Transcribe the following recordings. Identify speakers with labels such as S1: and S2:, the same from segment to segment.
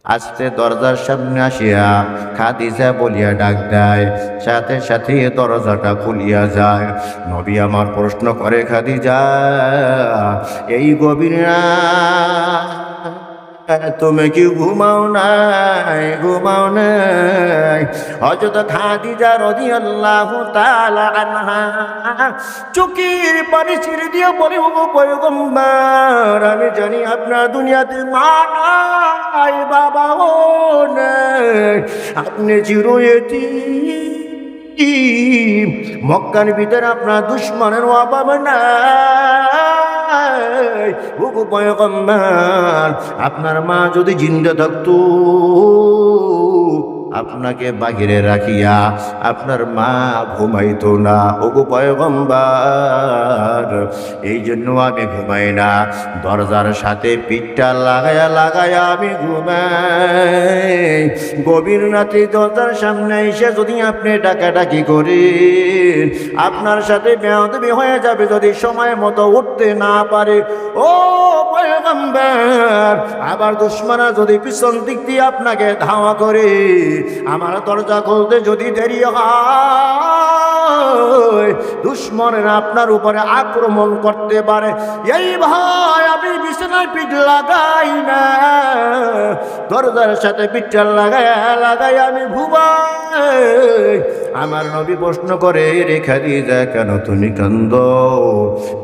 S1: আস্তে দরজার সামনে আসিয়া খাদিজা বলিয়া ডাক দেয়, সাথে সাথে দরজাটা খুলিয়া যায়। নবী আমার প্রশ্ন করে, খাদিজা, এই গভীর তুমি কি ঘুমাও নাই? ঘুমাও নাই? হযরত খাদিজা রাদিয়াল্লাহু তাআলা আনহা চোখের পানি ছেড়ে দিয়ে বলে, ওগো পয়গম্বর, আমি জানি আপনার দুনিয়াতে মা নাই, বাবাও নাই, আপনি চিরয়তীম। মক্কার ভিতরে আপনার দুশ্মনের অভাব নাই। ওগো পয়গম্বর, আপনার মা যদি জিন্দা থাকতো, আপনাকে বাহিরে রাখিয়া আপনার মা ঘুমাইতো না। ওগো পয়গম্বর, এই জন্য আমি ঘুমাই না, দরজার সাথে পিঠটা লাগায়া লাগায়া আমি ঘুমাই। গভীর রাতে দরজার সামনে এসে যদি আপনি ডাকাডাকি করেন, আপনার সাথে বেয়াদবি হয়ে যাবে যদি সময় মতো উঠতে না পারে। ও পয়গম্বর, আবার দুশমনরা যদি পিছন দিক দিয়ে আপনাকে ধাওয়া করে, আমার দরজা খুলতে যদি দেরি হয়, দুশমনেরা আপনার উপরে আক্রমণ করতে পারে। এই ভয় আমি বিছানায় পিঠ লাগাই না, দরজার সাথে পিঠটা লাগায়া লাগাই আমি ঘুমাই। আমার নবী প্রশ্ন করে, রে খাদিজা, কেন তুমি কান্দো?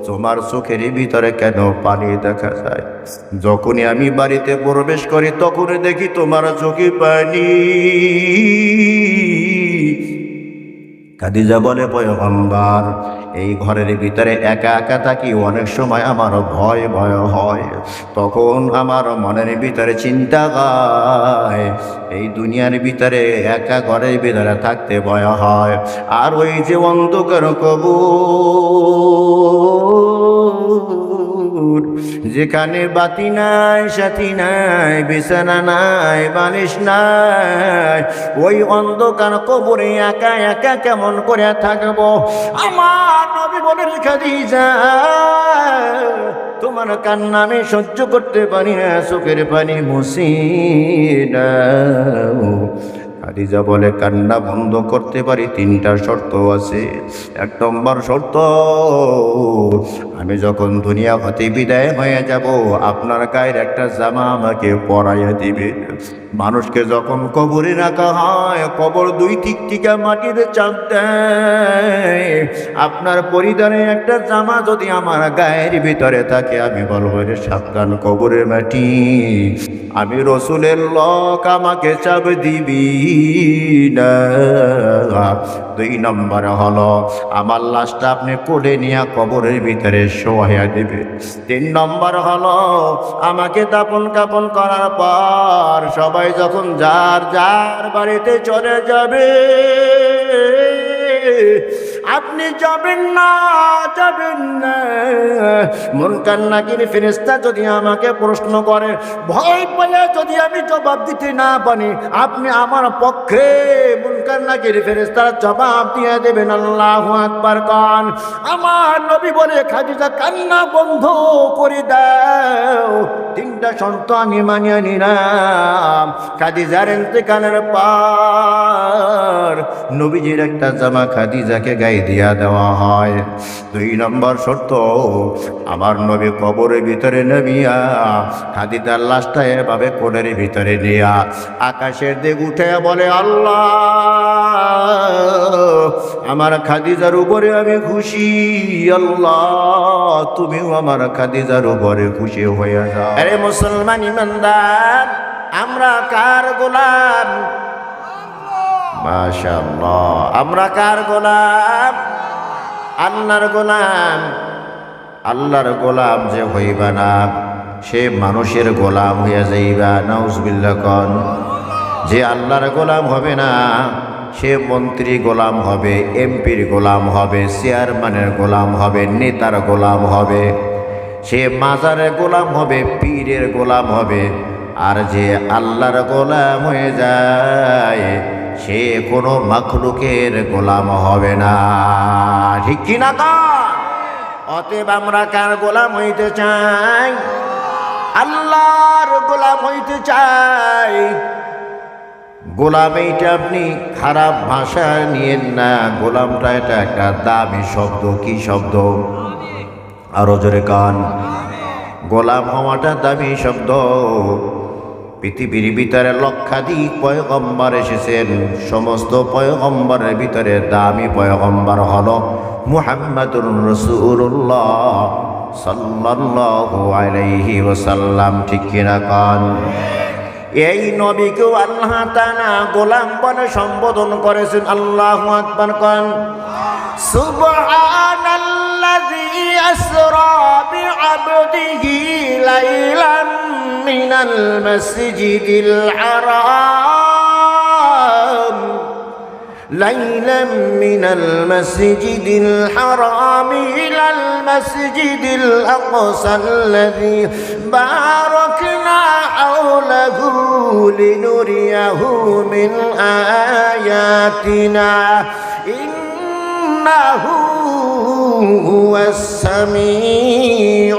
S1: তোমার চোখের ভিতরে কেন পানি দেখা যায়? যখনই আমি বাড়িতে প্রবেশ করি তখনই দেখি তোমার চোখে পানি। খাদিজা বলে, পয়গম্বর, এই ঘরের ভিতরে একা একা থাকি, অনেক সময় আমার ভয় ভয় হয়। তখন আমার মনের ভিতরে চিন্তা হয়, এই দুনিয়ার ভিতরে একা ঘরের ভিতরে থাকতে ভয় হয়। আর ওই যে অন্ধকার কবর, যেখানে বাতি নাই, সাথী নাই, বিছানা নাই, বালিশ নাই, ওই অন্ধকার কবরে একা একা কেমন করে থাকবো? আমার নবী বলে, খাদিজা, তোমার কান্না আমি সহ্য করতে পারি না, চোখের পানি মুছি দাও। খাদিজা বলে, কান্না বন্ধ করতে পারি, তিনটা শর্ত আছে। এক নম্বর শর্ত, আমি যখন দুনিয়া হতে বিদায় হয়ে যাব, আপনার গায়ের একটা জামা আমাকে পরাইয়া দিবে। মানুষকে যখন কবরে রাখা হয়, কবর দুই দিক থেকে মাটিতে চাপ দেয়, আপনার পরিধানে একটা জামা যদি আমার গায়ের ভিতরে থাকে, আমি বলবো, রে সাবধান, কবরের মাটি, আমি রসুলের লোক, আমাকে চাপ দিবি না। দুই নম্বর হলো, আমার লাশটা আপনি কোলে নিয়ে কবরের ভিতরে শোয়া দেবে। তিন নম্বর হলো, আমাকে দাপন কাপন করার পর সবাই যখন যার যার বাড়িতে চলে যাবে, আপনি যাবেন না, যাবেন না। মুনকার নাকির ফেরেশতা যদি আমাকে প্রশ্ন করে, ভয় পেলে যদি আমি জবাব দিতে না পারি, আপনি আমার পক্ষে মুনকার নাকির ফেরেশতার জবাব দিয়ে দেবেন। আল্লাহু আকবার কান। আমার নবী বলে, খাদিজা, কান্না বন্ধ করে দাও। তিনটা শর্ত আমি মানিয়ে নিলাম। খাদিজার ইন্তেকালের পর নবীজির একটা জামা খাদিজাকে গায়ে দিয়া দেওয়া হয়। দুই নম্বর শর্ত, আমার নবী কবরের ভিতরে নামিয়া খাদিজার লাশটা এভাবে কোলের ভিতরে নিয়া আকাশের দিক উঠে বলে, আল্লাহ, আমার খাদিজার উপরে আমি খুশি। আল্লাহ, তুমিও আমার খাদিজার উপরে খুশি হয়ে যাও। আরে মুসলমান ইমানদার, আমরা কার গোলাম? মাশাআল্লাহ, আমরা কার গোলাম? আল্লাহর গোলাম। আল্লাহর গোলাম যে হইবা না, সে মানুষের গোলাম হইয়া যাইবা। নাউজুবিল্লাহ কন। যে আল্লাহর গোলাম হবে না, সে মন্ত্রী গোলাম হবে, এমপির গোলাম হবে, চেয়ারম্যানের গোলাম হবে, নেতার গোলাম হবে, সে মাজারের গোলাম হবে, পীরের গোলাম হবে। আর যে আল্লাহর গোলাম হয়ে যায়, সে কোনো মাখলুকের গোলাম হবে না। ঠিক কিনা তা? অতএব আমরা কার গোলাম হইতে চাই? আল্লাহর গোলাম হইতে চাই। গোলাম এইটা আপনি খারাপ ভাষা নিয়েন না, গোলামটা এটা একটা দামি শব্দ। কি শব্দ? আরো জোরে কান। গোলাম হওয়াটা দামি শব্দ। পৃথিবীর ভিতরে লক্ষাধিক পয়গম্বর এসেছেন, সমস্ত পয়গম্বরের ভিতরে দামি পয়গম্বর হলো মুহাম্মাদুর রাসূলুল্লাহ সাল্লাল্লাহু আলাইহি ওয়াসাল্লাম। ঠিক কিনা কান? এই নবীকেও আল্লাহ তাআলা গোলাম বলে সম্বোধন করেছেন। আল্লাহু আকবার কান। সুবহানাল্লাযী আসরা বিআবদিহি লাইলাম মিনাল মাসজিদিল হারাম ليلا من المسجد الحرام إلى المسجد الأقصى الذي باركنا حوله لنريه من آياتنا إنه هو السميع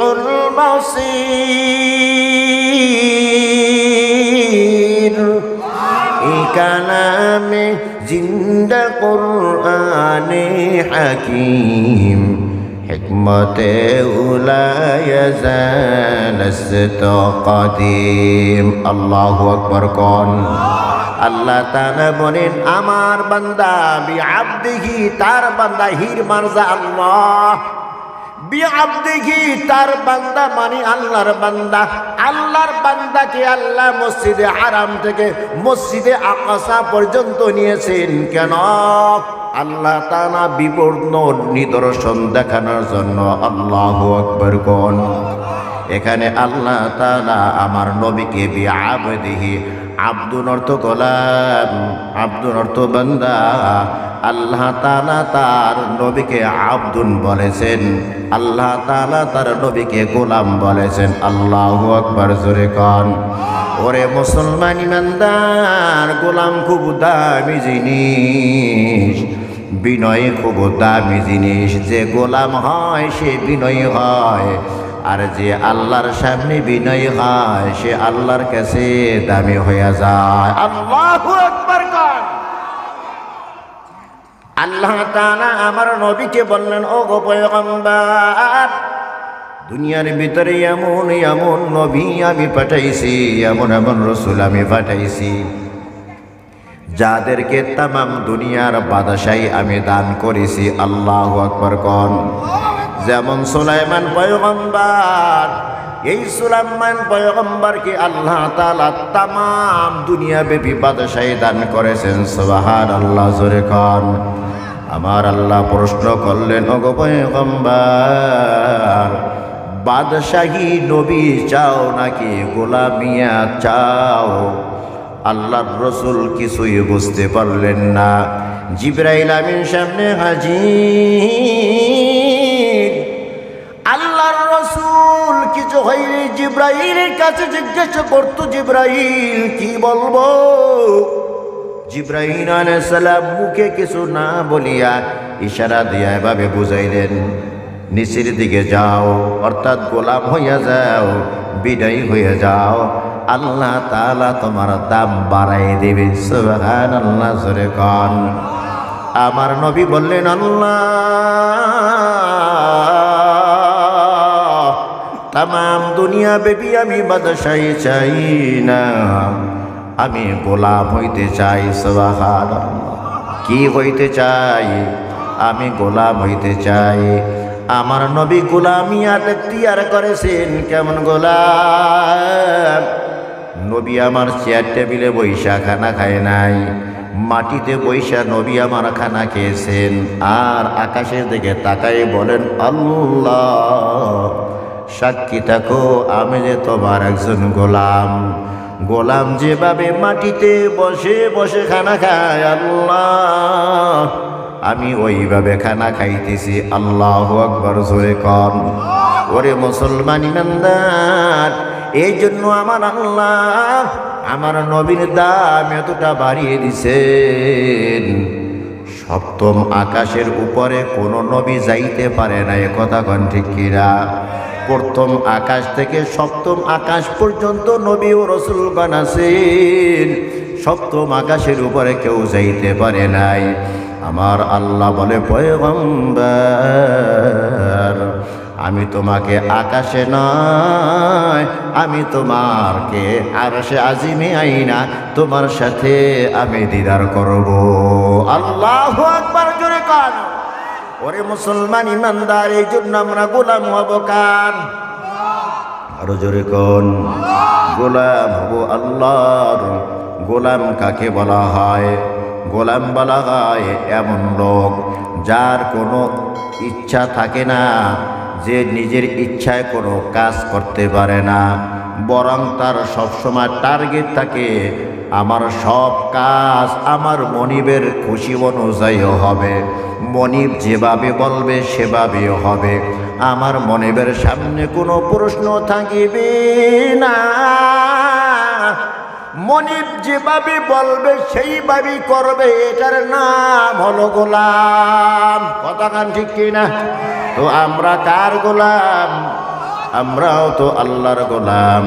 S1: البصير كلام জিন্দা কুরআনে হাকিম হিকমতে উলায়াজালস্ত কাদিম। আল্লাহু আকবার কোন। আল্লাহ তাআলা বলেন আমার বান্দা বিআবদিহি, তার বান্দা, হির মারজা আল্লাহ, বিআবদিহি তার বান্দা মানে আল্লাহর বান্দা। আল্লাহর বান্দাকে আল্লাহ মসজিদে হারাম থেকে মসজিদে আকসা পর্যন্ত নিয়েছেন কেন? আল্লাহ তাআলা বিবর্ণ নিদর্শন দেখানোর জন্য। আল্লাহু আকবার কোন। এখানে আল্লাহ তাআলা আমার নবীকে বিআবদিহি, আব্দুন অর্থ গোলাম, আব্দুন অর্থ বান্দা। আল্লাহ তাআলা তার নবীকে আব্দুন বলেছেন, আল্লাহ তাআলা তার নবীকে গোলাম বলেছেন। আল্লাহু আকবার জোরে কান। ওরে মুসলমান ইমানদার, গোলাম খুব দামি জিনিস, বিনয় খুব দামি জিনিস। যে গোলাম হয় সে বিনয়ী হয়, আর যে আল্লাহর সামনে বিনয়ী হয় সে আল্লাহর কাছে দামি হয়ে যায়। আল্লাহু আকবার কান। আল্লাহ তাআলা আমার নবীকে বললেন, ও গো পয়গম্বর, দুনিয়ার ভিতরে এমন এমন নবী আমি পাঠাইছি, এমন এমন রাসূল আমি পাঠাইছি, যাদেরকে তামাম দুনিয়ার বাদশাহী আমি দান করেছি। আল্লাহু আকবার কোন। যেমন সুলাইমান পয়গম্বর, এই সুলাইমান পয়গম্বরকে আল্লাহ তাআলা তামাম দুনিয়াব্যাপী বাদশাহী দান করেছেন। সুবহানাল্লাহ জোরে কোন। আমার আল্লাহ প্রশ্ন করলেন, ওগো পয়গম্বর, বাদশাহী নবী চাও নাকি গোলামিয়া চাও? আল্লাহর রাসূল কিছুই বুঝতে পারলেন না। জিবরাইল আমিন সামনে হাজির। আল্লাহর রাসূল কিছু হইলে জিবরাইলের কাছে জিজ্ঞাসা করতো, জিবরাইল কি বলবো? জিবরাইল আলাইহিস সালাম মুখে কিছু না বলিয়া ইশারা দিয়া এভাবে বুঝাইলেন, নিচের দিকে যাও, অর্থাৎ গোলাম হইয়া যাও, বিদায় হয়ে যাও, আল্লাহ তাআলা তোমার দাম বাড়াই দেবে। সুবহানাল্লাহ জোরে কোন। আমার নবী বললেন, আল্লাহ, তামাম দুনিয়া ব্যাপী আমি বাদশাহী চাই না, আমি গোলাম হইতে চাই। সুবহানাল্লাহ। কি হইতে চাই? আমি গোলাম হইতে চাই। আমার নবী গোলামিয়াত এখতিয়ার করেছেন। কেমন গোলাম? নবী আমার চেয়ার টেবিলে বৈশা খানা খায় নাই, মাটিতে বৈশা নবী আমার খানা খেয়েছেন। আর আকাশের দিকে তাকাই বলেন, আল্লাহ সাক্ষী থাকো আমি যে তোমার একজন গোলাম। গোলাম যেভাবে মাটিতে বসে বসে খানা খায়, আল্লাহ আমি ওইভাবে খানা খাইতেছি। আল্লাহু আকবার জোরে কোন। ওরে মুসলমান ইমানদার, এই জন্য আমার আল্লাহ আমার নবীর দাম এতটা বাড়িয়ে দিছেন, সপ্তম আকাশের উপরে কোনো নবী যাইতে পারে না। এ কথা কোন ঠিক কিনা? প্রথম আকাশ থেকে সপ্তম আকাশ পর্যন্ত নবী ও রাসূলগণ আছেন। সপ্তম আকাশের উপরে কেউ যাইতে পারে নাই। আমার আল্লাহ বলে, পয়গম্বর, আমি তোমাকে আকাশে নয়, আমি তোমারকে আরশে আজিমে আইনা তোমার সাথে আমি দিদার করব। আল্লাহু আকবার, জোরে কান। ওরে মুসলমান ইমানদার, এই জন্য আমরা গোলাম হব কার? আরো জোরে কোন? গোলাম হব আল্লাহর। গোলাম কাকে বলা হয়? গোলাম বলা হয় এমন লোক যার কোনো ইচ্ছা থাকে না, যে নিজের ইচ্ছায় কোনো কাজ করতে পারে না, বরং তার সবসময় টার্গেট থাকে আমার সব কাজ আমার মনিবের খুশি অনুযায়ী হবে, মনিব যেভাবে বলবে সেভাবে হবে, আমার মনিবের সামনে কোনো প্রশ্ন থাকিবে না, মনিব যেভাবে বলবে সেইভাবেই করবে। এটার নাম হলো গোলাম। কথা কান ঠিক কিনা? তো আমরা কার গোলাম? আমরাও তো আল্লাহর গোলাম।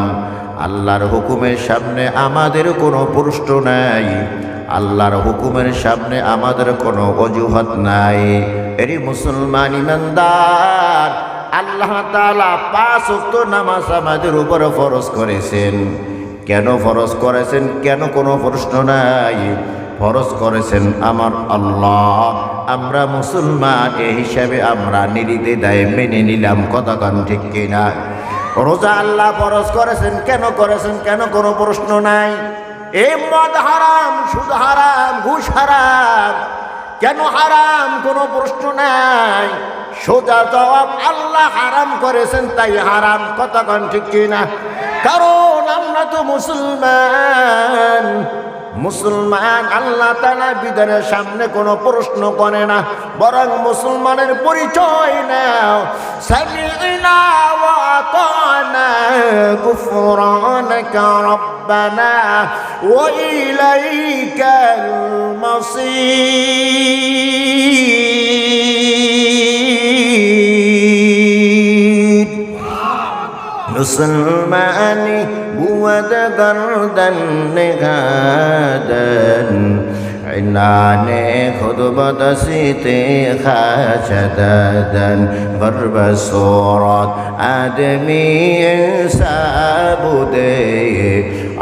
S1: আল্লাহর হুকুমের সামনে আমাদের কোনো প্রশ্ন নাই, আল্লাহর হুকুমের সামনে আমাদের কোনো অজুহাত নাই। এরই মুসলমান ইমানদার, আল্লাহ তাআলা 5 ওয়াক্ত নামাজ আমাদের উপর ফরজ করেছেন। কেন ফরজ করেছেন? কেন কোনো প্রশ্ন নাই। ফরজ করেছেন আমার আল্লাহ, আমরা মুসলমান এই হিসাবে আমরা নির্দ্বিধায় মেনে নিলাম। কথা কান ঠিক কিনা? রোজা আল্লাহ ফরজ করেছেন, কেন করেছেন? কেন কোনো প্রশ্ন নাই। এই মদ হারাম, সুদ হারাম, ঘুষ হারাম, কেন হারাম? কোনো প্রশ্ন নাই। সোজা জবাব, আল্লাহ হারাম করেছেন তাই হারাম। কথা কান ঠিক কিনা? কারণ আমরা তো মুসলমান। মুসলমান আল্লাহ তাআলা বিধানের সামনে কোনো প্রশ্ন করে না, বরং মুসলমানের পরিচয় নাও। সামি'না ওয়া আতা'না গুফরানাকা রাব্বানা ওয়া ইলাইকাল মাসীর। মুসলমানি بود گردن نگادن عنان خود بدست خشددن غرب صورت آدمی سابوده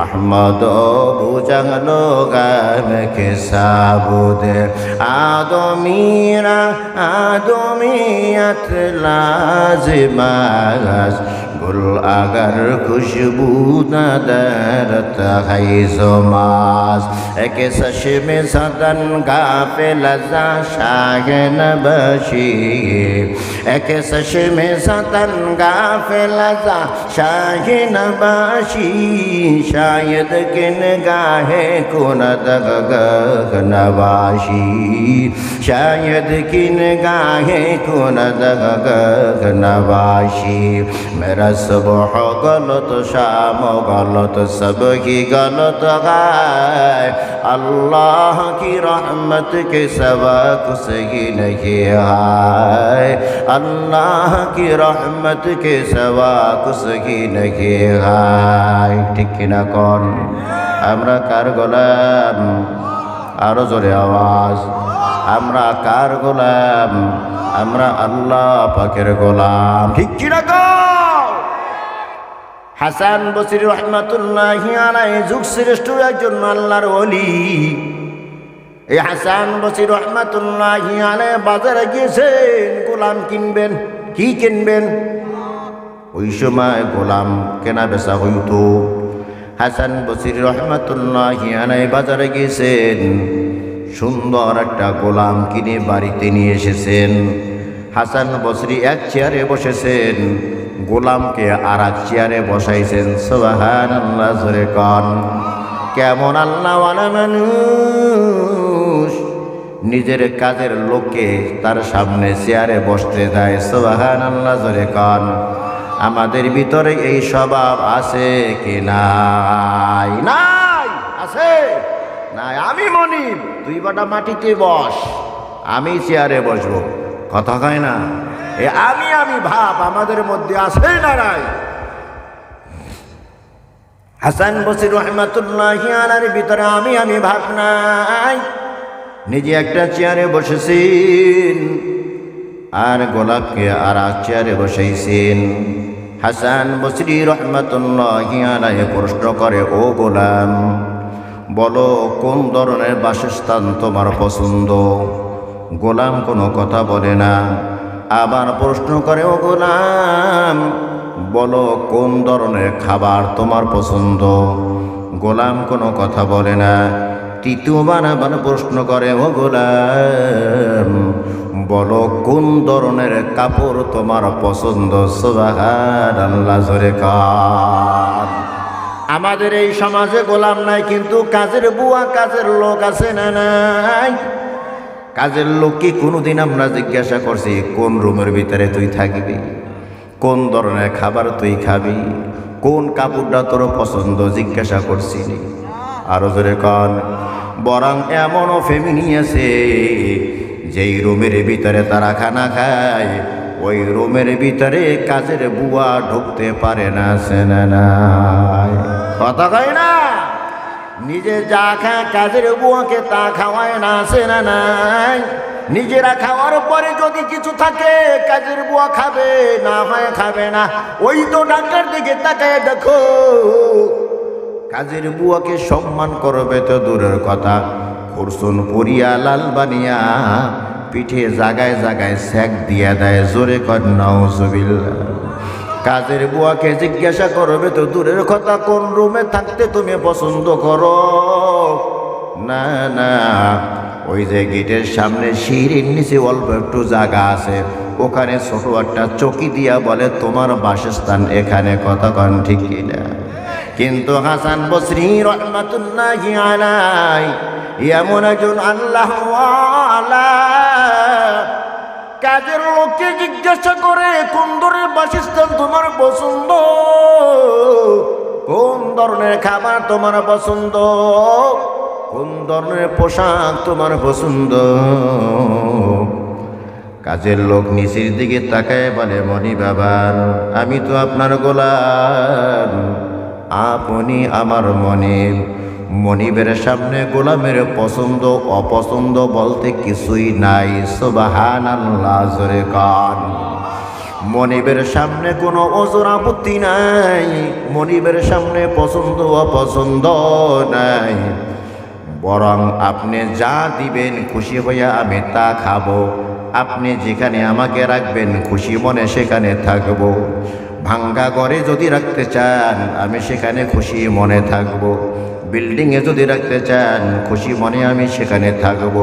S1: احمد ابو جهلو غم کے سابوده آدمیرا آدمیت لازم است گل اگر خوشبو ندارد خیزماز ایک چشم زدن غافل از شاه نباشی ایک چشم زدن غافل از شاه نباشی شاید که نگاه کند غرق نباشی شاید که نگاه کند غرق نباشی میرا صبح غلط شام غلط سب کی غلط ہے اللہ کی رحمت کے سوا کچھ ہی نہیں ہے اللہ کی رحمت کے سوا کچھ ہی نہیں ہے ঠিক কিনা কোন আমরা কার গোলাম আরো জোরে আওয়াজ আমরা কার গোলাম আমরা আল্লাহ পাকের গোলাম ঠিক কিনা কোন হাসান বসরি রহমাতুল্লাহি আলাইহি যুগ শ্রেষ্ঠ একজন আল্লাহর ওলি এই হাসান বসরি রহমাতুল্লাহি আলাইহি বাজারে গিয়েছেন গোলাম কিনবেন কি কিনবেন ওই সময় গোলাম কেনা বেচা হইতো হাসান বসরি রহমাতুল্লাহি আলাইহি বাজারে গিয়েছেন সুন্দর একটা গোলাম কিনে বাড়িতে নিয়ে এসেছেন হাসান বসরি এক চেয়ারে বসেছেন গোলামকে আর এক চেয়ারে বসাইছেন সুবহানাল্লাহ জোরে কোন কেমন আল্লাহওয়ালা মানুষ নিজের কাজের লোককে তার সামনে চেয়ারে বসতে দেয় সুবহানাল্লাহ জোরে কোন আমাদের ভিতরে এই স্বভাব আছে কি নাই নাই আছে নাই আমি মনিব তুই বাটা মাটিতে বস আমি চেয়ারে বসবো কথা কয় না আমি ভাব আমাদের মধ্যে আছে না নাই হাসান বসরি রহমাতুল্লাহি আলাইহির ভিতরে আমি ভাবনাই নিজে একটা চেয়ারে বসেছেন আর গোলাপকে আর চেয়ারে বসাইছেন। হাসান বসরি রহমাতুল্লাহি আলাইহি প্রশ্ন করে, ও গোলাম, বলো কোন ধরনের বাসস্থান তোমার পছন্দ? গোলাম কোনো কথা বলে না। আবার প্রশ্ন করে, ও গোলাম, বলো কোন ধরনের খাবার তোমার পছন্দ? গোলাম কোনো কথা বলে না। তৃতীয়বার আবার প্রশ্ন করে, ও গোলাম, বলো কোন ধরনের কাপড় তোমার পছন্দ? সুবহানাল্লাহ, জোরে কান। আমাদের এই সমাজে গোলাম নাই, কিন্তু কাজের বুয়া কাজের লোক আছে না নাই? কাজের লোক কি কোনোদিন আমরা জিজ্ঞাসা করছি কোন রুমের ভিতরে তুই থাকবি, কোন ধরনের খাবার তুই খাবি, কোন কাপড়টা তোর পছন্দ জিজ্ঞাসা করছিলি? আরো জোরে কন। বরং এমনও ফ্যামিলি আছে যেই রুমের ভিতরে তারা খানা খায়, ওই রুমের ভিতরে কাজের বুয়া ঢুকতে পারে না। সেনা নাই কথা কয় না, নিজে যা খায় কাজের বুয়াকে তা খাওয়ায় না। সেনা নাই, নিজেরা খাওয়ার পরে যদি কিছু থাকে কাজের বুয়া খাবে, না হয় খাবে না। ওই তো ডাক্তার দিকে তাকায় দেখো, কাজের বুয়াকে সম্মান করবে তো দূরের কথা, কুরসুন পরিয়া লাল বানিয়া পিঠে জাগায় জাগায় সেক দিয়া দেয়। জোরে কর নাউজুবিল্লাহ। কাজের বুয়াকে জিজ্ঞাসা করবে তো দূরের কথা, কোন রুমে থাকতে তুমি পছন্দ করো? না না, ওই যে গেটের সামনে সিঁড়ির নিচে অল্প একটু জায়গা আছে, ওখানে ছোট একটা চকি দিয়া বলে তোমার বাসস্থান এখানে। কথা কন ঠিক কিনা? কিন্তু হাসান বসরি রহমাতুল্লাহি আলাইহি এমন একজন আল্লাহওয়ালা, কাজের লোককে জিজ্ঞাসা করে কোন ধরনের বাসস্থান তোমার পছন্দ, কোন ধরনের খাবার তোমার পছন্দ, কোন ধরনের পোশাক তোমার পছন্দ। কাজের লোক নিচের দিকে তাকায় বলে, মনি বাবার, আমি তো আপনার গোলাম, আপনি আমার মনিব। মনিবের সামনে গোলামের পছন্দ অপছন্দ বলতে কিছুই নাই। সুবহানাল্লাহ, জোরে কান। মনিবের সামনে কোনো ওজর আপত্তি নাই, মনিবের সামনে পছন্দ অপছন্দ নাই। বরং আপনি যা দিবেন খুশি হইয়া আমি তা খাবো, আপনি যেখানে আমাকে রাখবেন খুশি মনে সেখানে থাকবো। ভাঙ্গা ঘরে যদি রাখতে চান আমি সেখানে খুশি মনে থাকবো, বিল্ডিংয়ে যদি রাখতে চান খুশি মনে আমি সেখানে থাকবো।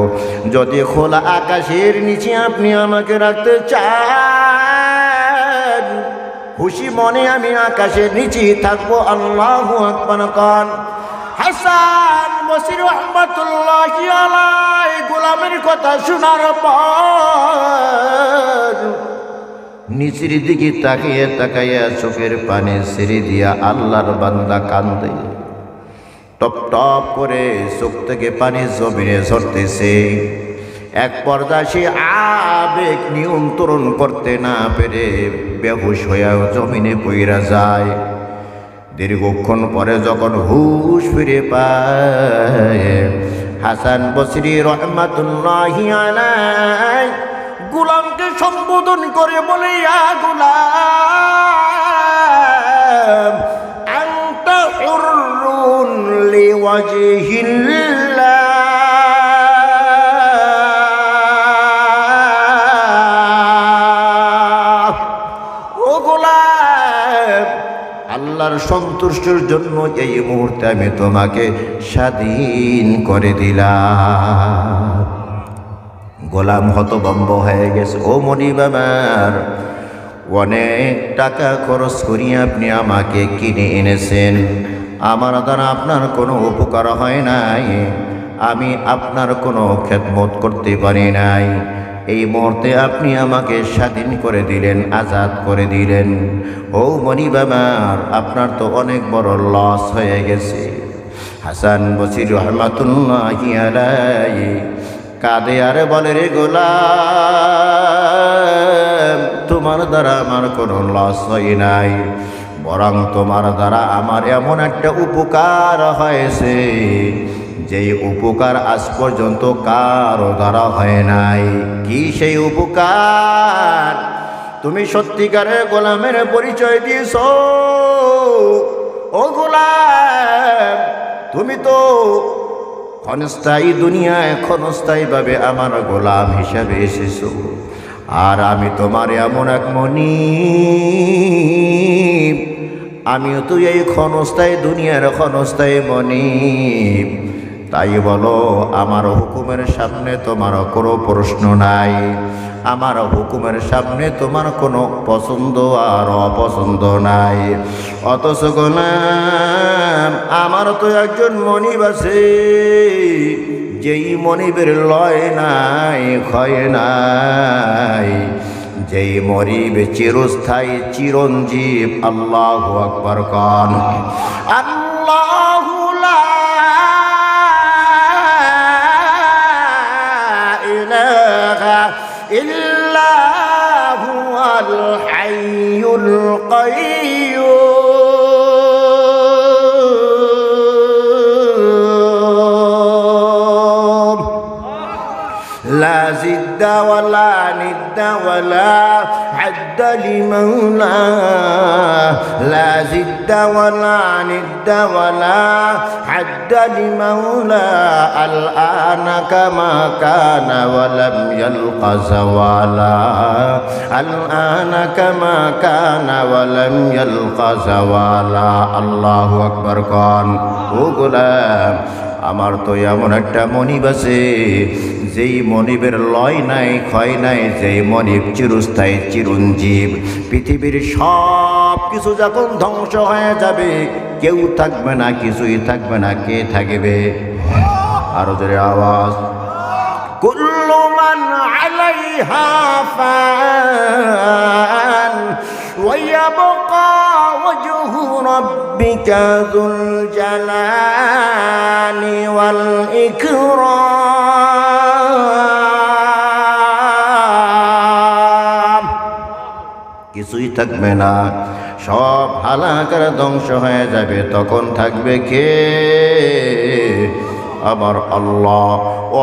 S1: যদি খোলা আকাশের নিচে আপনি আমাকে রাখতে চান খুশি মনে আমি আকাশের নিচে থাকবো। আল্লাহু আকবার কান। হাসান বসরি রহমাতুল্লাহি আলাইহি গোলামের কথা শোনার পর নিচের দিকে তাকাইয়া চোখের পানি ছেড়ে দিয়া আল্লাহর বান্দা কান্দে। টপ টপ করে চোখ থেকে পানি জমিনে ঝরতেছে। এক পর্যায়ে সে আবেগ নিয়ন্ত্রণ করতে না পেরে বেহুশ হইয়া জমিনে পইরা যায়। দীর্ঘক্ষণ পরে যখন হুশ ফিরে পায়, হাসান বসরি রহমাতুল্লাহি আলাইহি গোলামকে সম্বোধন করে বলে, ইয়া গোলাম, আনতা হুররুন লিওয়াজহিল্লাহ। ও গোলাম, আল্লাহর সন্তুষ্টির জন্য এই মুহূর্তে আমি তোমাকে স্বাধীন করে দিলাম। গোলাম হতভম্ব হয়ে গেছে। ও মনিব আমার, অনেক টাকা খরচ করিয়ে আপনি আমাকে কিনে এনেছেন, আমার দ্বারা আপনার কোনো উপকার হয় নাই, আমি আপনার কোনো খেদমত করতে পারি নাই। এই মুহূর্তে আপনি আমাকে স্বাধীন করে দিলেন, আজাদ করে দিলেন। ও মনিব আমার, আপনার তো অনেক বড় লস হয়ে গেছে। হাসান বসরি রহমাতুল্লাহি আলাইহি কাঁদে আর বলে, রে গোলাম, তোমার দ্বারা আমার কোনো লস হয় নাই, বরং তোমার দ্বারা আমার এমন একটা উপকার হয়েছে যেই উপকার আজ পর্যন্ত কারো দ্বারা হয় নাই। কি সেই উপকার? তুমি সত্যিকারের গোলামের পরিচয় দিয়েছ। ও গোলাম, তুমি তো ক্ষণস্থায়ী দুনিয়ায় ক্ষণস্থায়ীভাবে আমার গোলাম হিসাবে এসেছো, আর আমি তোমার এমন এক মনিব, আমিও তো এই ক্ষণস্থায়ী দুনিয়ার ক্ষণস্থায়ী মনিব। তাই বলো, আমার হুকুমের সামনে তোমার কোনো প্রশ্ন নাই, আমার হুকুমের সামনে তোমার কোনো পছন্দ আর অপছন্দ নাই। অথচ গোলাম, আমার তো একজন মনিব আছে, যেই মনিবের লয় নাই ক্ষয় নাই, যেই মনিব চিরস্থায়ী চিরঞ্জীব। আল্লাহু আকবার কান। আল্লাহু লা ইলাহা ইল্লা হুয়াল হাইয়ুল কাইয়্যুম। لا زد ولا ند ولا حد لمولاه، لا زد ولا ند ولا حد لمولاه، الآن كما كان ولم يلق زوالا، الآن كما كان ولم يلق زوالا। الله أكبر قال ও গোলাম, আমার তো এমন একটা মনিব আছে, যেই মনিবের লয় নাই ক্ষয় নাই, যেই মনিব চিরস্থায়ী চিরঞ্জীব। পৃথিবীর সব কিছু যখন ধ্বংস হয়ে যাবে, কেউ থাকবে না, কিছুই থাকবে না, কে থাকবে? আরো জোরে আওয়াজ। কুল্লু মান আলাইহা ফান ওয়া ইয়াবকা ওয়াজহু রাব্বিকা যুল জালালি ওয়াল ইকরাম। কিছুই থাকবে না, সব হালাকার ধ্বংস হয়ে যাবে, তখন থাকবে কে? আমার আল্লাহ।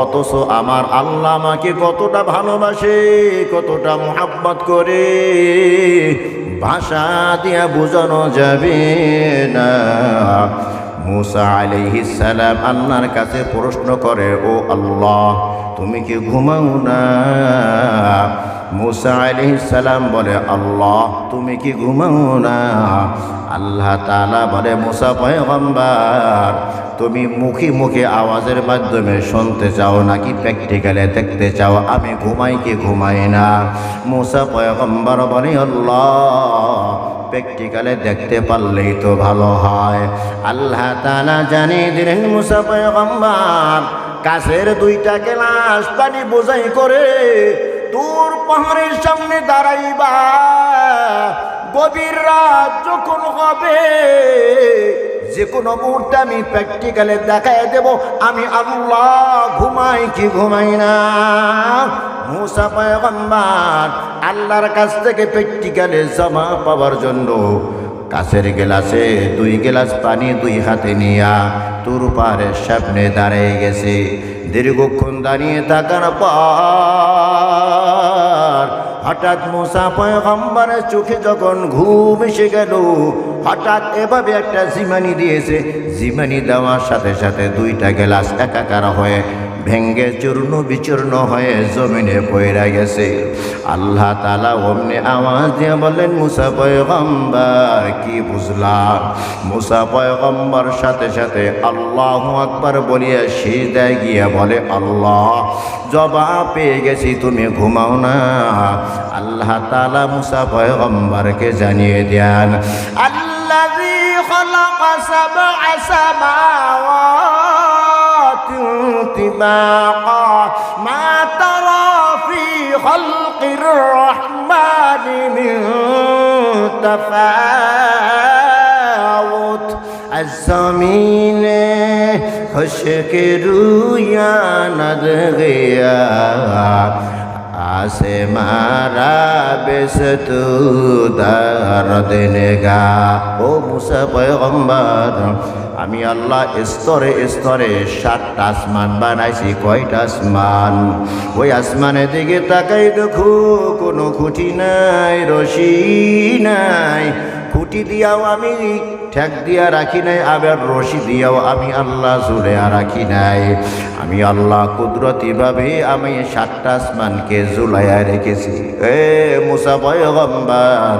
S1: অথচ আমার আল্লাহ আমাকে কতটা ভালোবাসে, কতটা মোহাব্বত করে, ভাষা দিয়া বোঝানো যাবে না। মুসা আলাইহিস সালাম আল্লাহর কাছে প্রশ্ন করে, ও আল্লাহ, তুমি কি ঘুমাও না? মুসা আলাইহিস সালাম বলে, আল্লাহ, তুমি কি ঘুমাও না? আল্লাহ তাআলা বলে, মুসা পয়গম্বর, তুমি মুখে মুখে আওয়াজের মাধ্যমে শুনতে চাও নাকি প্র্যাকটিক্যালে দেখতে চাও আমি ঘুমাই কি ঘুমাই না? মুসা পয়গম্বর বলে, আল্লাহ, প্র্যাকটিক্যালে দেখতে পারলেই তো ভালো হয়। আল্লাহ তাআলা জানিয়ে দিলেন, মুসা পয়গম্বর, কাছের দুইটা গ্লাস পানি বোঝাই করে তোর পাহাড়ের সামনে দাঁড়াইবা। গভীর রাত যখন হবে, যে কোনো মুহূর্তে আমি প্র্যাকটিক্যালে দেখায় দেব আমি আল্লাহ ঘুমাই কি ঘুমাই না। মুসা পয়গম্বর আল্লাহর কাছ থেকে প্র্যাকটিক্যালে জমা পাওয়ার জন্য কাছের গেলাসে 2 গ্লাস পানি 2 হাতে নিয়া তোর পাহাড়ের সামনে দাঁড়িয়ে গেছে। দীর্ঘক্ষণ দাঁড়িয়ে থাকার পর হঠাৎ মুসা পয়গম্বরের চোখে যখন ঘুম এসে গেল, হঠাৎ এভাবে একটা জিমানি দিয়েছে। জিমানি দেওয়ার সাথে সাথে 2টা গ্লাস একাকার হয়ে ভেঙ্গে চূর্ণ বিচূর্ণ হয়ে জমিনে পড়ে গেছে। আল্লাহ তাআলা অমনি আওয়াজ দিয়ে বললেন, মুসা পয়গম্বর, কি বুঝলাম? মুসা পয়গম্বর সাথে সাথে আল্লাহু আকবার বলিয়া সিজদায় গিয়ে বলে, আল্লাহ, জবাব পেয়ে গেছি, তুমি ঘুমাও না। আল্লাহ তাআলা মুসা পয়গম্বরকে জানিয়ে দেন, আল্লাযী খালাকা সাবআ সামাওয়াতি তিবাকা মা তারা ফি খালকির রহমানি মিন তাফাউত। الزمین خشک رویا ند گیا आसमारा बेसतु दर्द नेगा ও মুসা পয়গম্বর আমি আল্লাহ স্তরে স্তরে 7টা আসমান বানাইছি কয়টা আসমান ওই আসমানের দিকে তাকাই দেখো কোনো খুঁটি নাই রশি নাই খুঁটি দিয়াও আমি ঠেক দিয়া রাখি নাই আবার রশি দিয়াও আমি আল্লাহ ঝুলিয়া রাখি নাই আমি আল্লাহ কুদরতিভাবে আমি 7টা আসমানকে ঝুলাইয়া রেখেছি এ মুসা পয়গম্বর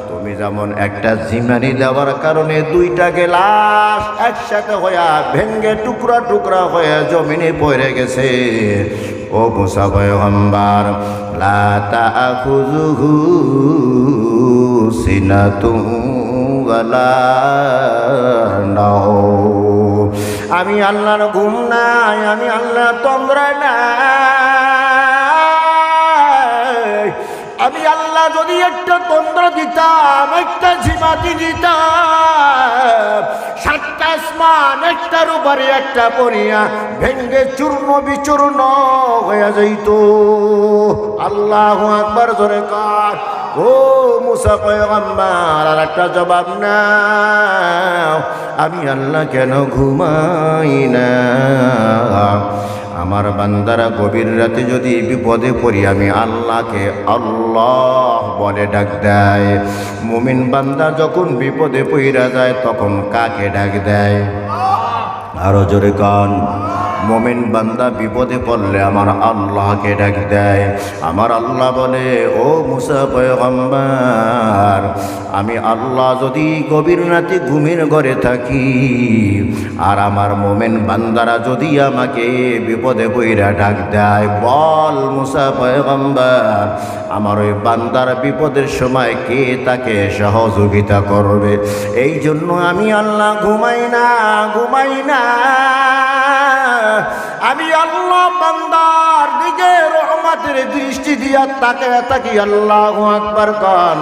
S1: তুমি যেমন একটা জিমানি দেওয়ার কারণে 2টা গ্লাস একসাথে হইয়া ভেঙ্গে টুকরা টুকরা হয়ে জমিনে পড়ে গেছে ও মুসা পয়গম্বর লা তাখুযুহু সিনাতুন ওয়ালা নাওম আমি আল্লাহর ঘুম নাই আমি আল্লাহর তন্দ্রা নাই আমি আল্লাহ যদি একটা তন্দ্র দিতাম একটা ঝিমাতি দিতাম 7টা আসমান একটার উপরে একটা পড়িয়া ভেঙ্গে চূর্ণ বিচূর্ণ হয়ে যাইত আল্লাহু আকবার জোরে কার ও মুসা পয়গম্বর আর একটা জবাব নাও আমি আল্লাহ কেন ঘুমাই না আমার বান্দারা গভীর রাতে যদি বিপদে পড়ি আমি আল্লাহকে আল্লাহ বলে ডাক দেয় মুমিন বান্দা যখন বিপদে পড়া যায় তখন কাকে ডাক দেয় আরো জোরে কান মুমিন বান্দা বিপদে পড়লে আমার আল্লাহকে ডাক দেয় আমার আল্লাহ বলে ও মুসা পয়গম্বর আমি আল্লাহ যদি গভীর রাতে ঘুমের ঘরে থাকি আর আমার মুমিন বান্দারা যদি আমাকে বিপদে পড়া ডাক দেয় বল মুসা পয়গম্বর আমার ওই বান্দার বিপদের সময় কে তাকে সহযোগিতা করবে এই জন্য আমি আল্লাহ ঘুমাই না আমি আল্লাহ বান্দার দিকে রহমতের দৃষ্টি দিয়া তাকি আল্লাহু আকবার কান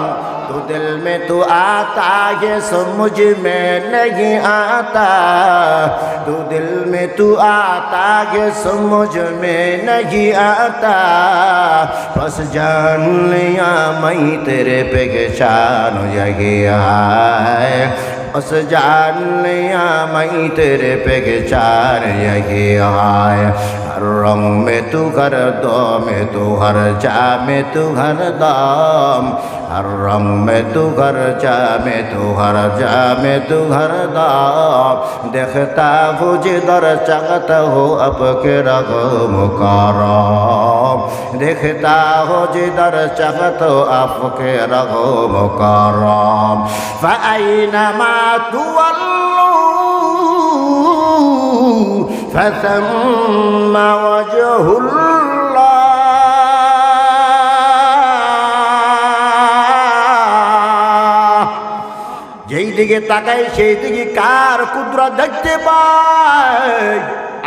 S1: तो दिल में तो आता है समझ में नहीं आता तो दिल में तू आता है समझ में नहीं आता बस जान लिया मैं तेरे पे पहचान यही है बस जान लिया मैं तेरे पे पहचान यही है हर रंग में तू हर दो में तू हर जा में तू हर दाम हर रंग में तू हर जा में तू हर जा में तू हर दाम देखता हो जिधर चाहता हो आपके रगो मुकरम देखता हो जिधर चाहता हो आपके रगो मुकरम फ़अयनमा तुवल्लू फथम्म वजहुल्लाह যেই দিকে তাকাই সেই দিকে কার কুদরত দেখতে পাই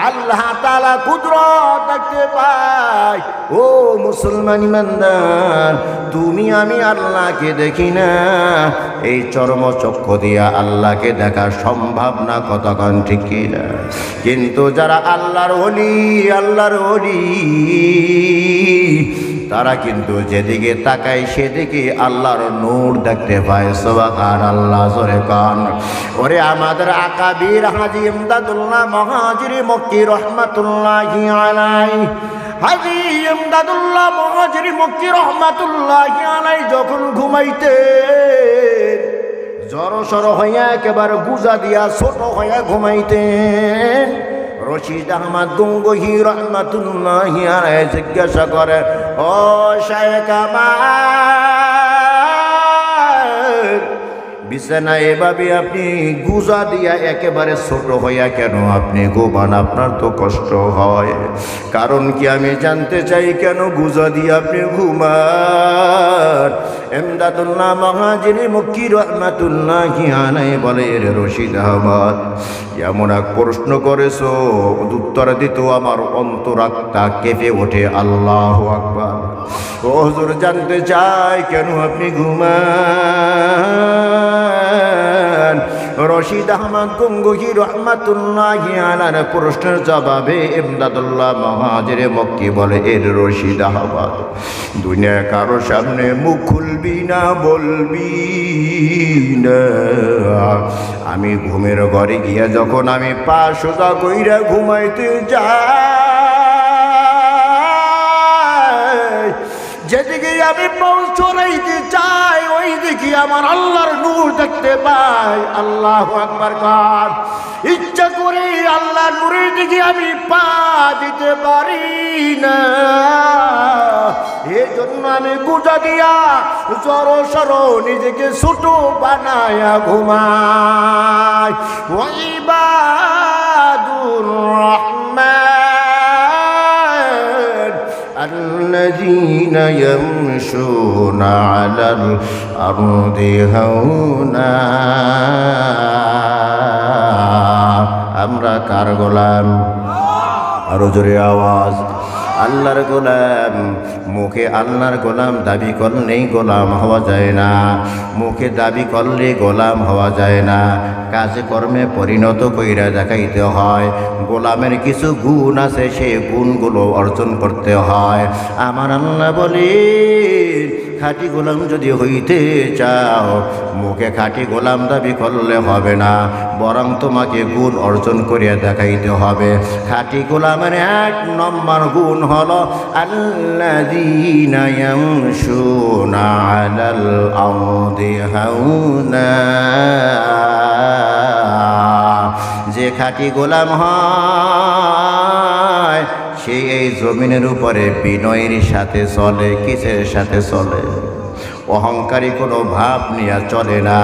S1: আল্লাহ তাআলা কুদরত দেখতে পাই ও মুসলমান ইমানদার তুমি আমি আল্লাহকে দেখি না এই চর্মচক্ষু দিয়া আল্লাহকে দেখা সম্ভব না কতক্ষণ ঠিক না কিন্তু যারা আল্লাহর ওলি তারা কিন্তু যেদিকে তাকায় সেদিকে আল্লাহর নূর দেখতে পায় সুবহানাল্লাহ জোরে কান ওরে আমাদের আকাবির হাজী ইমদাদুল্লাহ মুহাজিরি মক্কি রহমাতুল্লাহি আলাইহি হাজী ইমদাদুল্লাহ মুহাজিরি মক্কি রহমাতুল্লাহি আলাইহি যখন ঘুমাইতেন জড়সড় হইয়া একেবারে গুজা দিয়া ছোট হইয়া ঘুমাইতেন রশিদ আহমদ গঙ্গোহী রহমাতুল্লাহি আলাইহি জিজ্ঞাসা করে ও শায়েখ আমার বিছানা এভাবে আপনি গুজা দিয়া একেবারে ছোট হইয়া কেন আপনি ঘুমান আপনার তো কষ্ট হয় কারণ কি আমি জানতে চাই কেন গুজা দিয়া আপনি ঘুমান ইমদাদুল্লাহ মুহাজিরি মক্কি রহমাতুল্লাহি আলাইহি বলে রে রশিদ আহমদ এমন এক প্রশ্ন করেছো উত্তর দিত আমার অন্তরাত্মা কেঁপে ওঠে আল্লাহু আকবার ও হুজুর জানতে চাই কেন আপনি ঘুমান রশিদ আহমদ গঙ্গোহী রহমাতুল্লাহি আলাইহির প্রশ্নের জবাবে ইমদাদুল্লাহ মহাজিরে মক্কি বলে, এর রশিদ আহমদ, দুনিয়া কারো সামনে মুখ খুলবি না, বলবি না। আমি ঘুমের ঘরে গিয়া যখন আমি পা সোজা কইরা ঘুমাইতে যাই, যেদিকে আমি পাও চড়াইতে চাই ওই দিকে আমার আল্লাহর নূর দেখতে পাই। আল্লাহু আকবার কার ইচ্ছা করে আল্লাহর নূরের দিকে আমি পা দিতে পারি না, এই জন্য আমি গুজা দিয়া জড়ো সরো নিজেকে ছোট বানায়া ঘুমাই। ওয়াইবাদুর রহমান الذين يمشون على الأرض هونا। আমরা কার গোলাম? আরো জোরে আওয়াজ। আল্লাহর গোলাম। মুখে আল্লাহর গোলাম দাবি করলেই গোলাম হওয়া যায় না, মুখে দাবি করলে গোলাম হওয়া যায় না, কাজে কর্মে পরিণত কইরা দেখাইতে হয়। গোলামের কিছু গুণ আছে, সেই গুণগুলো অর্জন করতে হয়। আমার আল্লাহ বলে, খাঁটি গোলাম যদি হইতে চাও, মুখে খাঁটি গোলাম দাবি করলে হবে না, বরং তোমাকে গুণ অর্জন করিয়া দেখাইতে হবে। খাঁটি গোলামের এক নম্বর গুণ হলো আল্লাযীনা ইয়ামশুনা আলাল আরদি হাওনা। যে খাঁটি গোলাম হয় সে এই জমিনের উপরে বিনয়ের সাথে চলে। কিসের সাথে চলে? অহংকারী কোনো ভাব নিয়ে চলে না।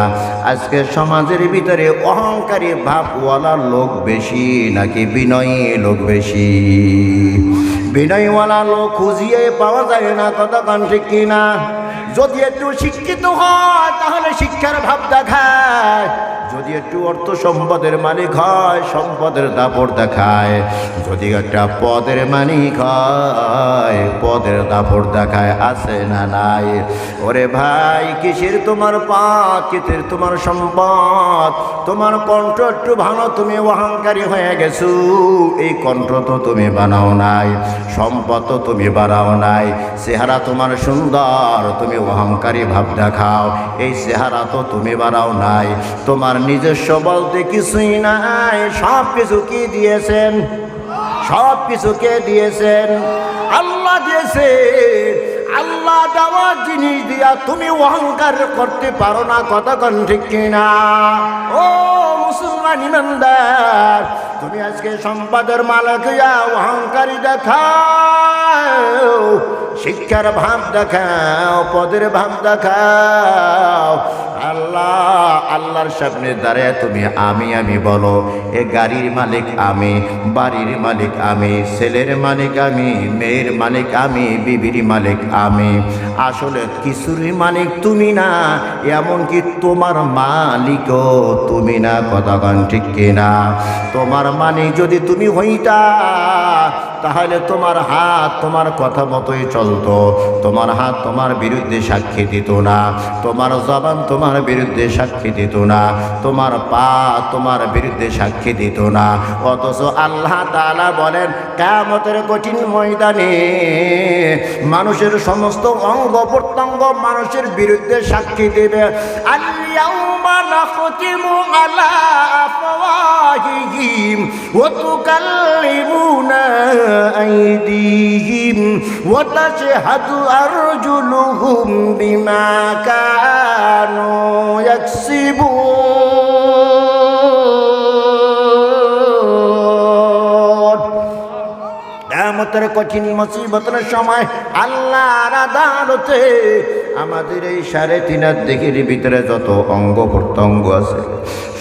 S1: আজকের সমাজের ভিতরে অহংকারী ভাবওয়ালা লোক বেশি নাকি বিনয়ী লোক বেশি? বিনয়ওয়ালা লোক খুঁজিয়ে পাওয়া যায় না, কতক্ষণ ঠিক কিনা? যদি একটু শিক্ষিত হয় তাহলে শিক্ষার ভাব দেখায়, যদি একটু অর্থ সম্পদের মালিক হয় সম্পদের দাপট দেখায়, যদি একটা পদের মালিক হয় পদের দাপট দেখায়। আছে না নাই? ওরে ভাই, কিসের তোমার পাপ, কিসের তোমার সম্পদ? তোমার কণ্ঠ একটু ভালো, তুমি অহংকারী হয়ে গেছো। এই কণ্ঠ তো তুমি বানাও নাই, সম্পদ তো তুমি বানাও নাই, চেহারা তোমার সুন্দর, তুমি অহংকারী ভাব দেখাও। এই চেহারা তো তুমি বানাও নাই, তোমার নিজস্ব বলতে কিছুই নাই। সব কিছু কি দিয়েছেন? সব কিছু কে দিয়েছেন? আল্লাহ দিয়েছেন। আল্লাহ দেওয়া জিনিস দিয়া তুমি অহংকার করতে পারো না, কতক্ষণ ঠিক কিনা? ও মুসলমান ইমানদার, তুমি আজকে সম্পদের মালিক হইয়া অহংকারী দেখাও, শিক্ষার ভাব দেখাও, পদের ভাব দেখাও। আল্লাহর সামনে দাঁড়ায় তুমি আমি বলো, এ গাড়ির মালিক আমি, বাড়ির মালিক আমি, ছেলের মালিক আমি, মেয়ের মালিক আমি, বিবির মালিক আমি। আসলে কিছুর মালিক তুমি না, এমনকি তোমার মালিকও তুমি না, কতক্ষণ ঠিক কিনা? তোমার মালিক যদি তুমি হইতা তাহলে তোমার হাত তোমার কথা মতোই চলতো, তোমার হাত তোমার বিরুদ্ধে সাক্ষী দিত না, তোমার জবান তোমার বিরুদ্ধে সাক্ষী দিত না, তোমার পা তোমার বিরুদ্ধে সাক্ষী দিত না। অথচ আল্লাহ তাআলা বলেন, কিয়ামতের কঠিন ময়দানে মানুষের সমস্ত অঙ্গ প্রত্যঙ্গ মানুষের বিরুদ্ধে সাক্ষী দেবে। আল-ইয়াউমা নাখতিমু আলা আফওয়াহিহিম ওয়া তুকাল্লিমুনা আইদিহিম ওয়া তাশহাদু আরজুলুহুম বিমা কানু ইয়াকসিবুন। কিয়ামতের কঠিন মুসিবতের সময় আল্লাহর আদালতে আমাদের এই 3.5 দিকের ভিতরে যত অঙ্গ প্রত্যঙ্গ আছে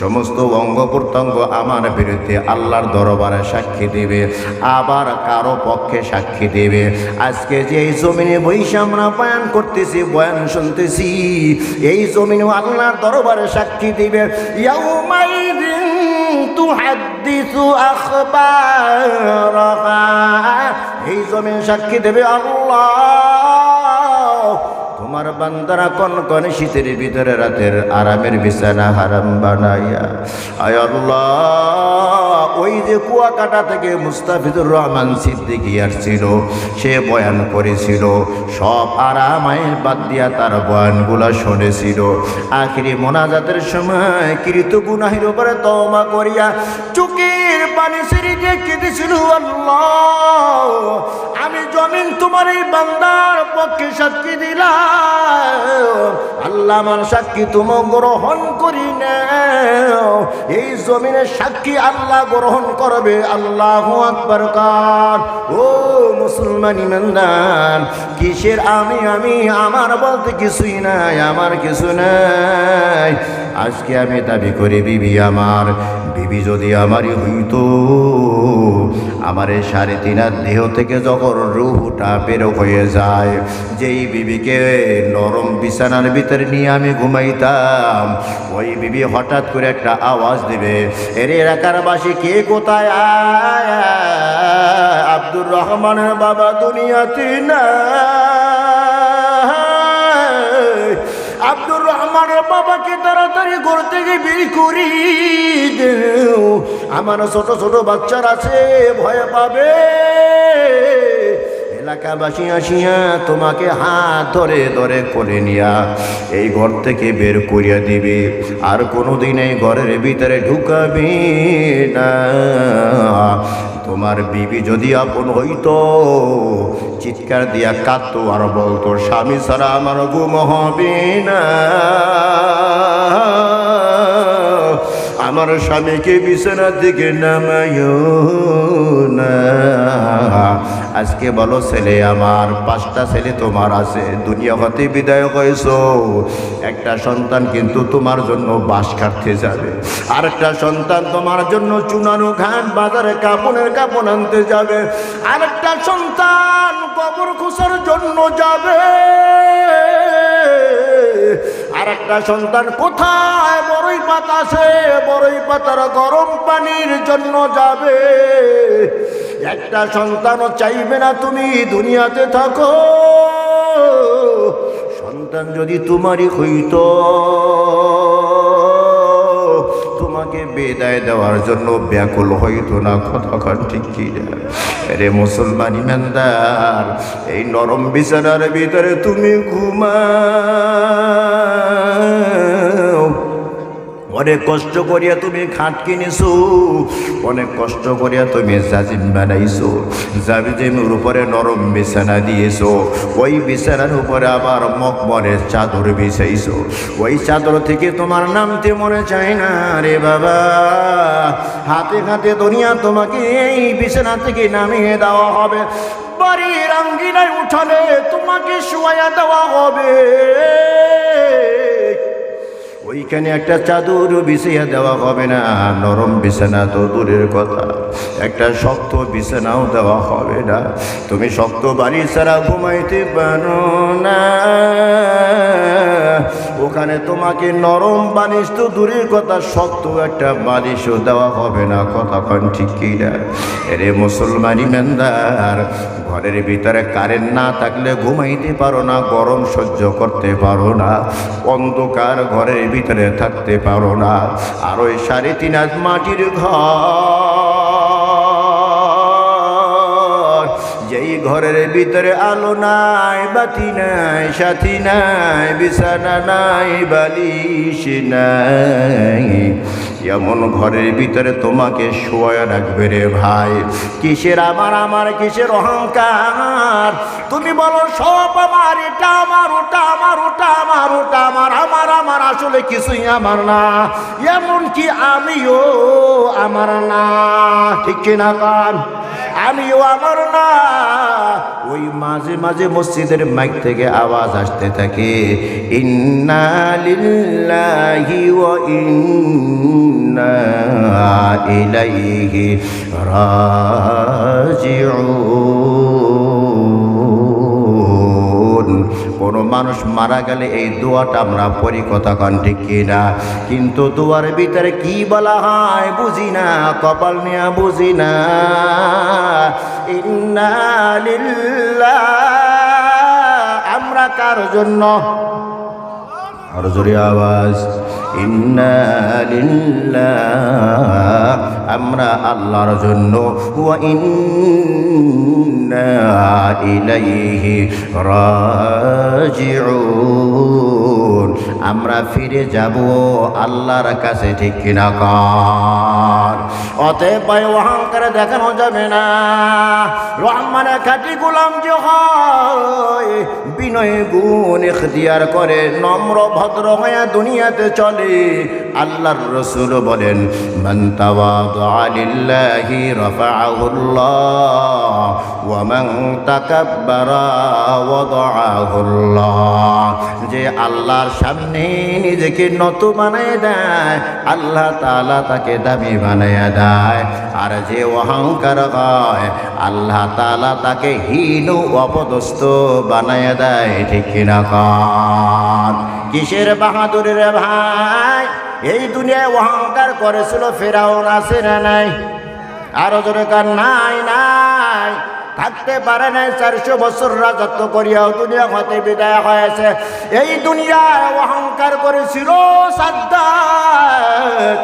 S1: সমস্ত অঙ্গ প্রত্যঙ্গ আমার বিরুদ্ধে আল্লাহর দরবারে সাক্ষী দেবে, আবার কারো পক্ষে সাক্ষী দেবে। আজকে যে এই জমিনে বসে আমরা বয়ান করতেছি, বয়ান শুনতেছি, এই জমিনেও আল্লাহর দরবারে সাক্ষী দিবে। ইয়াউমাইযিন তুহাদ্দিসু আখবারাহা, এই জমিন সাক্ষী দেবে আল্লাহ তোমার বান্দারা কনকনে শীতের ভিতরে রাতের আরামের বিছানা হারাম বানাইয়া, আয় আল্লাহ, ওই যে কুয়াকাটা থেকে মুস্তাফিজুর রহমান সিদ্দিকী আসছিল, সে বয়ান করেছিল, সব আরামায় বাদ দিয়া তার বয়ানগুলা শুনেছিল। আখিরি মোনাজাতের সময় কৃত গুনাহের উপরে তওবা করিয়া চোখের পানি ছেড়ে কেঁদেছিল, আল্লাহ, আমি জমিন তোমার এই বান্দার পক্ষে সাক্ষী দিলাম, আল্লাহ আমার সাক্ষী তুমি গ্রহণ করি না, এই জমিনের সাক্ষী আল্লাহ গ্রহণ করবে। আল্লাহু আকবার কার। ও মুসলমান ইমানদার, কিসের আমি আমার বলতে কিছুই নাই, আমার কিছু নাই। আজকে আমি দাবি করি বিবি আমার, বিবি যদি আমারই হইতো, আমার এই 3.5 হাত দেহ থেকে যখন রুহটা বের হয়ে যায়, যেই বিবিকে নরম বিছানার ভিতরে নিয়ে আমি ঘুমাইতাম, ওই বিবি হঠাৎ করে একটা আওয়াজ দিবে, এর এলাকার বাসী কে কোথায়, আব্দুর রহমানের বাবা দুনিয়াতে না, আব্দুর রহমানের বাবাকে তাড়াতাড়ি ঘর থেকে বের করি দেও, আমার ছোট ছোট বাচ্চারা আছে, ভয় পাবে। এলাকাবাসী আসিয়া তোমাকে হাত ধরে ধরে করে নিয়া এই ঘর থেকে বের করিয়া দিবে, আর কোনোদিন এই ঘরের ভিতরে ঢুকাবি না। তোমার বিবি যদি আপন হইতো, চিৎকার দিয়া কাঁদতো আর বলতো, স্বামী ছাড়া আমার ঘুম হবে না, আমার স্বামীকে বিছানার দিকে নামাইও না। আজকে বলো, ছেলে আমার 5টা ছেলে তোমার আছে, দুনিয়া হতে বিদায় হয়েছো, একটা সন্তান কিন্তু তোমার জন্য বাঁশ কাটতে যাবে, আরেকটা সন্তান তোমার জন্য চুনানো ঘাট বাজারে কাপড়ের কাপড় আনতে যাবে, আরেকটা সন্তান কবর খোঁজার জন্য যাবে, আরেকটা সন্তান কোথায় বড়ই পাতা আছে, বড়ই পাতার গরম পানির জন্য যাবে। একটা সন্তানও চাইবে না তুমি দুনিয়াতে থাকো। সন্তান যদি তোমারই হইতো, তোমাকে বিদায় দেওয়ার জন্য ব্যাকুল হইতো না, কতক্ষণ ঠিক কি রে মুসলমান ইমানদার, এই নরম বিছানার ভিতরে তুমি ঘুমাও, অনেক কষ্ট করিয়া তুমি খাট কিনেছো, অনেক কষ্ট করিয়া তুমি জাজিম বানাইছো, জাজিমের উপরে নরম বিছানা দিয়েছো, ওই বিছানার উপরে আবার মখমলের চাদর বিছাইছো, ওই চাদর থেকে তোমার নামতে মনে চায় না রে বাবা। হাতে হাতে দুনিয়া তোমাকে এই বিছানা থেকে নামিয়ে দেওয়া হবে, বাড়ির আঙ্গিনায় উঠালে তোমাকে শোয়া দেওয়া হবে, ওইখানে একটা চাদর বিছাইয়া দেওয়া হবে না। নরম বিছানা তো দূরের কথা, একটা শক্ত বিছানাও দেওয়া হবে না। তুমি শক্ত বাড়ি ছাড়া ঘুমাইতে পারো না, ওখানে তোমাকে নরম বালিশ তো দূরের কথা, শক্ত একটা বালিশও দেওয়া হবে না, কতক্ষণ ঠিক কি না রে মুসলমান ইমানদার। ঘরের ভিতরে কারেন্ট না থাকলে ঘুমাইতে পারো না, গরম সহ্য করতে পারো না, অন্ধকার ঘরের ভিতরে থাকতে পারো না। আর ওই 3.5 হাত মাটির ঘর, যেই ঘরের ভিতরে আলো নাই, বাতি নাই, সাথী নাই, বিছানা নাই, বালিশ নাই, এমন ঘরের ভিতরে তোমাকে শোয়া রাখবে রে ভাই। কিসের আমার কিসের অহংকার? তুমি বলো সব আমার, এটা আমার, ওটা আমার, ওটা আমার, ওটা আমার, আমার আসলে কিছুই আমার না, এমনকি আমিও আমার না, ঠিক কিনা কান? আমিও আমার না। ওই মাঝে মাঝে মসজিদের মাইক থেকে আওয়াজ আসতে থাকে, ইন্না লিল্লাহি ওয়া ইন্না ইলাইহি রাজিউন। কোনো মানুষ মারা গেলে এই দোয়াটা আমরা পড়ি, কথা কন ঠিক কিনা? কিন্তু দোয়ার ভিতরে কি বলা হয় বুঝি না, কপাল নিয়ে বুঝি না। ইন্না লিল্লাহ, আমরা কার কার জন্য? আর জোরে আওয়াজ, ইন্না লিল্লাহ, আমরা আল্লাহর জন্য, ওয়া ইন্না ইলাইহি রাজিউন, আমরা ফিরে যাব আল্লাহর কাছে, ঠিক কিনা কর? অতএব অহংকার দেখানো যাবে না। রহমানের খাঁটি গোলাম যে হয়, বিনয় গুণ ইখতিয়ার করে, নম্র ভদ্র হয়ে দুনিয়াতে চলে। আল্লাহর রাসূল বলেন, মান তাওয়াদা লিল্লাহি রাফাআহুল্লাহ ওয়া মান তাকাব্বারা ওয়াদাআহুল্লাহ। যে আল্লাহর সামনে নিজেকে নত বানায় দেয়, আল্লাহ তাআলা তাকে দামি বানায় দেয়। আর যে অহংকার হয়, আল্লাহ তাআলা তাকে হীন অপদস্থ বানায় দেয়, ঠিক কিনা কর? কিসের বাহাদুরি রে ভাই? এই দুনিয়ায় অহংকার করেছিল ফেরাউন, আছে না নাই? আরো জোরে কান, নাই নাই। থাকতে পারে নাই, 400 বছর রাজত্ব করিয়াও দুনিয়া হতে বিদায় হয়েছে। এই দুনিয়ায় অহংকার করেছিল সাদ্দাত,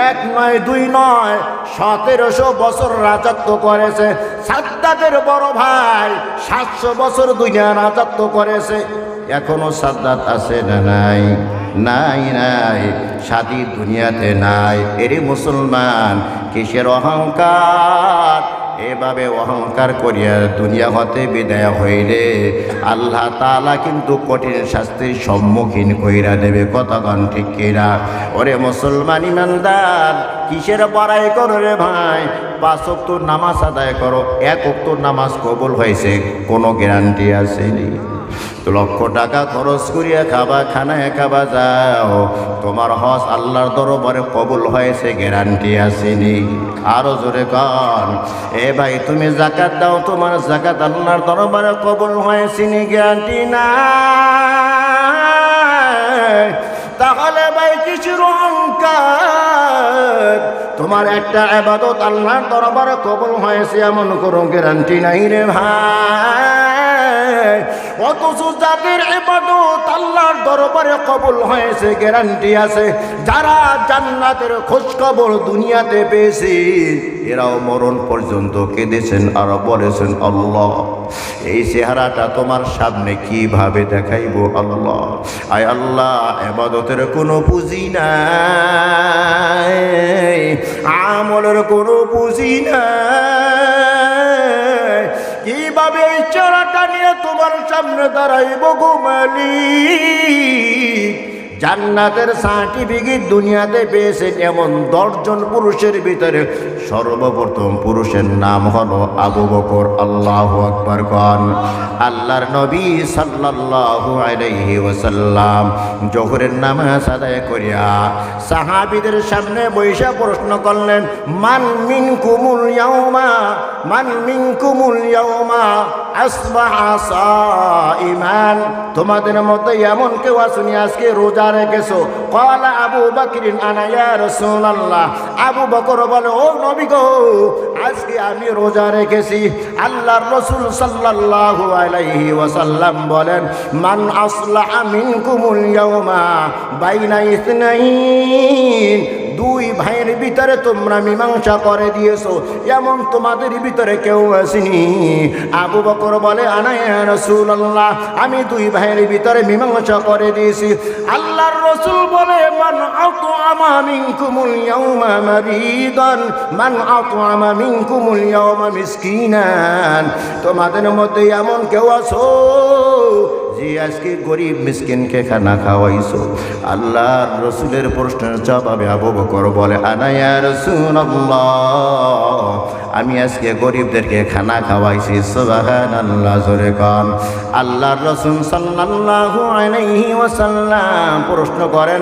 S1: 1 নয় 2 নয়, 1700 বছর রাজত্ব করেছে। সাদ্দাতের বড় ভাই 700 বছর দুনিয়া রাজত্ব করেছে। এখনো সাদ্দাত আছে না নাই? নাই নাই, সাদি দুনিয়াতে নাই। এরই মুসলমান, কিসের অহংকার? এভাবে অহংকার করিয়া দুনিয়া হতে বিদায় হইলে আল্লাহ তাআলা কিন্তু কঠিন শাস্তির সম্মুখীন কইরা দেবে। কতক্ষণ, ঠিক কিনা? ওরে মুসলমান ইমানদার, কিসের বড়াই করো রে ভাই? 5 ওয়াক্ত নামাজ আদায় করো, 1 ওয়াক্ত নামাজ কবুল হয়েছে, কোনো গ্যারান্টি আছে? লক্ষ টাকা খরচ করিয়া খানায় খাবা যাও, তোমার হজ আল্লাহর দরবারে কবুল হয়েছে, গ্যারান্টি আসেনি? আরো জোরে কর। এ ভাই, তুমি যাকাত দাও, তোমার যাকাত আল্লাহর দরবারে কবুল হয়েছে, গ্যারান্টি না? তাহলে ভাই কিসের অহংকার? তোমার একটা ইবাদত আল্লাহর দরবারে কবুল হয়েছে, এমন কোনো গ্যারান্টি নাই রে ভাই। অথচ যাদের ইবাদত আল্লাহর দরবারে কবুল হয়েছে, গ্যারান্টি আছে। যারা জান্নাতের খোঁজ খবর দুনিয়াতে পেয়েছে, এরাও মরণ পর্যন্ত কেঁদেছেন আর বলেছেন, আল্লাহ এই চেহারাটা তোমার সামনে কিভাবে দেখাইব? আল্লাহ, আয় আল্লাহ, ইবাদতের কোনো পুঁজি নাই, আমলের কোনো পুঁজি নাই, কিভাবে এই চেহারাটা নিয়ে তোমার সামনে দাঁড়াইব গো মালিক? জান্নাতের সার্টিফিকেট দুনিয়াতে পেয়েছেন এমন 10 জন পুরুষের ভিতরে সর্বপ্রথম পুরুষের নাম হলো আবু বকর। আল্লাহু আকবার কোন। আল্লাহর নবী সাল্লাল্লাহু আলাইহি ওয়াসাল্লাম জোহরের নামাজ আদায় করিয়া সাহাবীদের সামনে বৈশা প্রশ্ন করলেন, মান মিনকুমুল ইয়াউমা, মান মিনকুমুল ইয়াউমা আসবাহা সাইমান, তোমাদের মধ্যে এমন কেউ আসুনি আজকে রোজা রেখেছো? ক্বালা আবু বকরিন আনা ইয়া রাসূলুল্লাহ। আবু বকর বলে, ও নবী গো, আজকে আমি রোজা রেখেছি। আল্লাহর রাসূল সাল্লাল্লাহু আলাইহি ওয়াসাল্লাম বলেন, মান আসলাহা মিনকুমুল ইয়াউমা বাইনা ইসনাইন, 2 ভাইয়ের ভিতরে তোমরা মীমাংসা করে দিয়েছো, এমন তোমাদের ভিতরে কেউ আসেনি? আবু বকর বলে, আনা ইয়া রাসূলুল্লাহ, আমি 2 ভাইয়ের ভিতরে মীমাংসা করে দিয়েছি। আল্লাহর রাসূল বলে, মান আতআমা মিনকুমুল ইয়াউমা মারিদান, মান আতআমা মিনকুমুল ইয়াউমা মিসকিনান, তোমাদের মধ্যে এমন কেউ আছো যে আজকে গরিব মিসকিনকে খানা খাওয়াইছো? আল্লাহর রাসূলের প্রশ্নের জবাবে আবু বকর বলে, আনা ইয়া রাসূলুল্লাহ, আমি আজকে গরিবদেরকে খানা খাওয়াইছি। সুবহানাল্লাহ, জোরে কোন। আল্লাহর রাসূল সাল্লাল্লাহু আলাইহি ওয়াসাল্লাম প্রশ্ন করেন,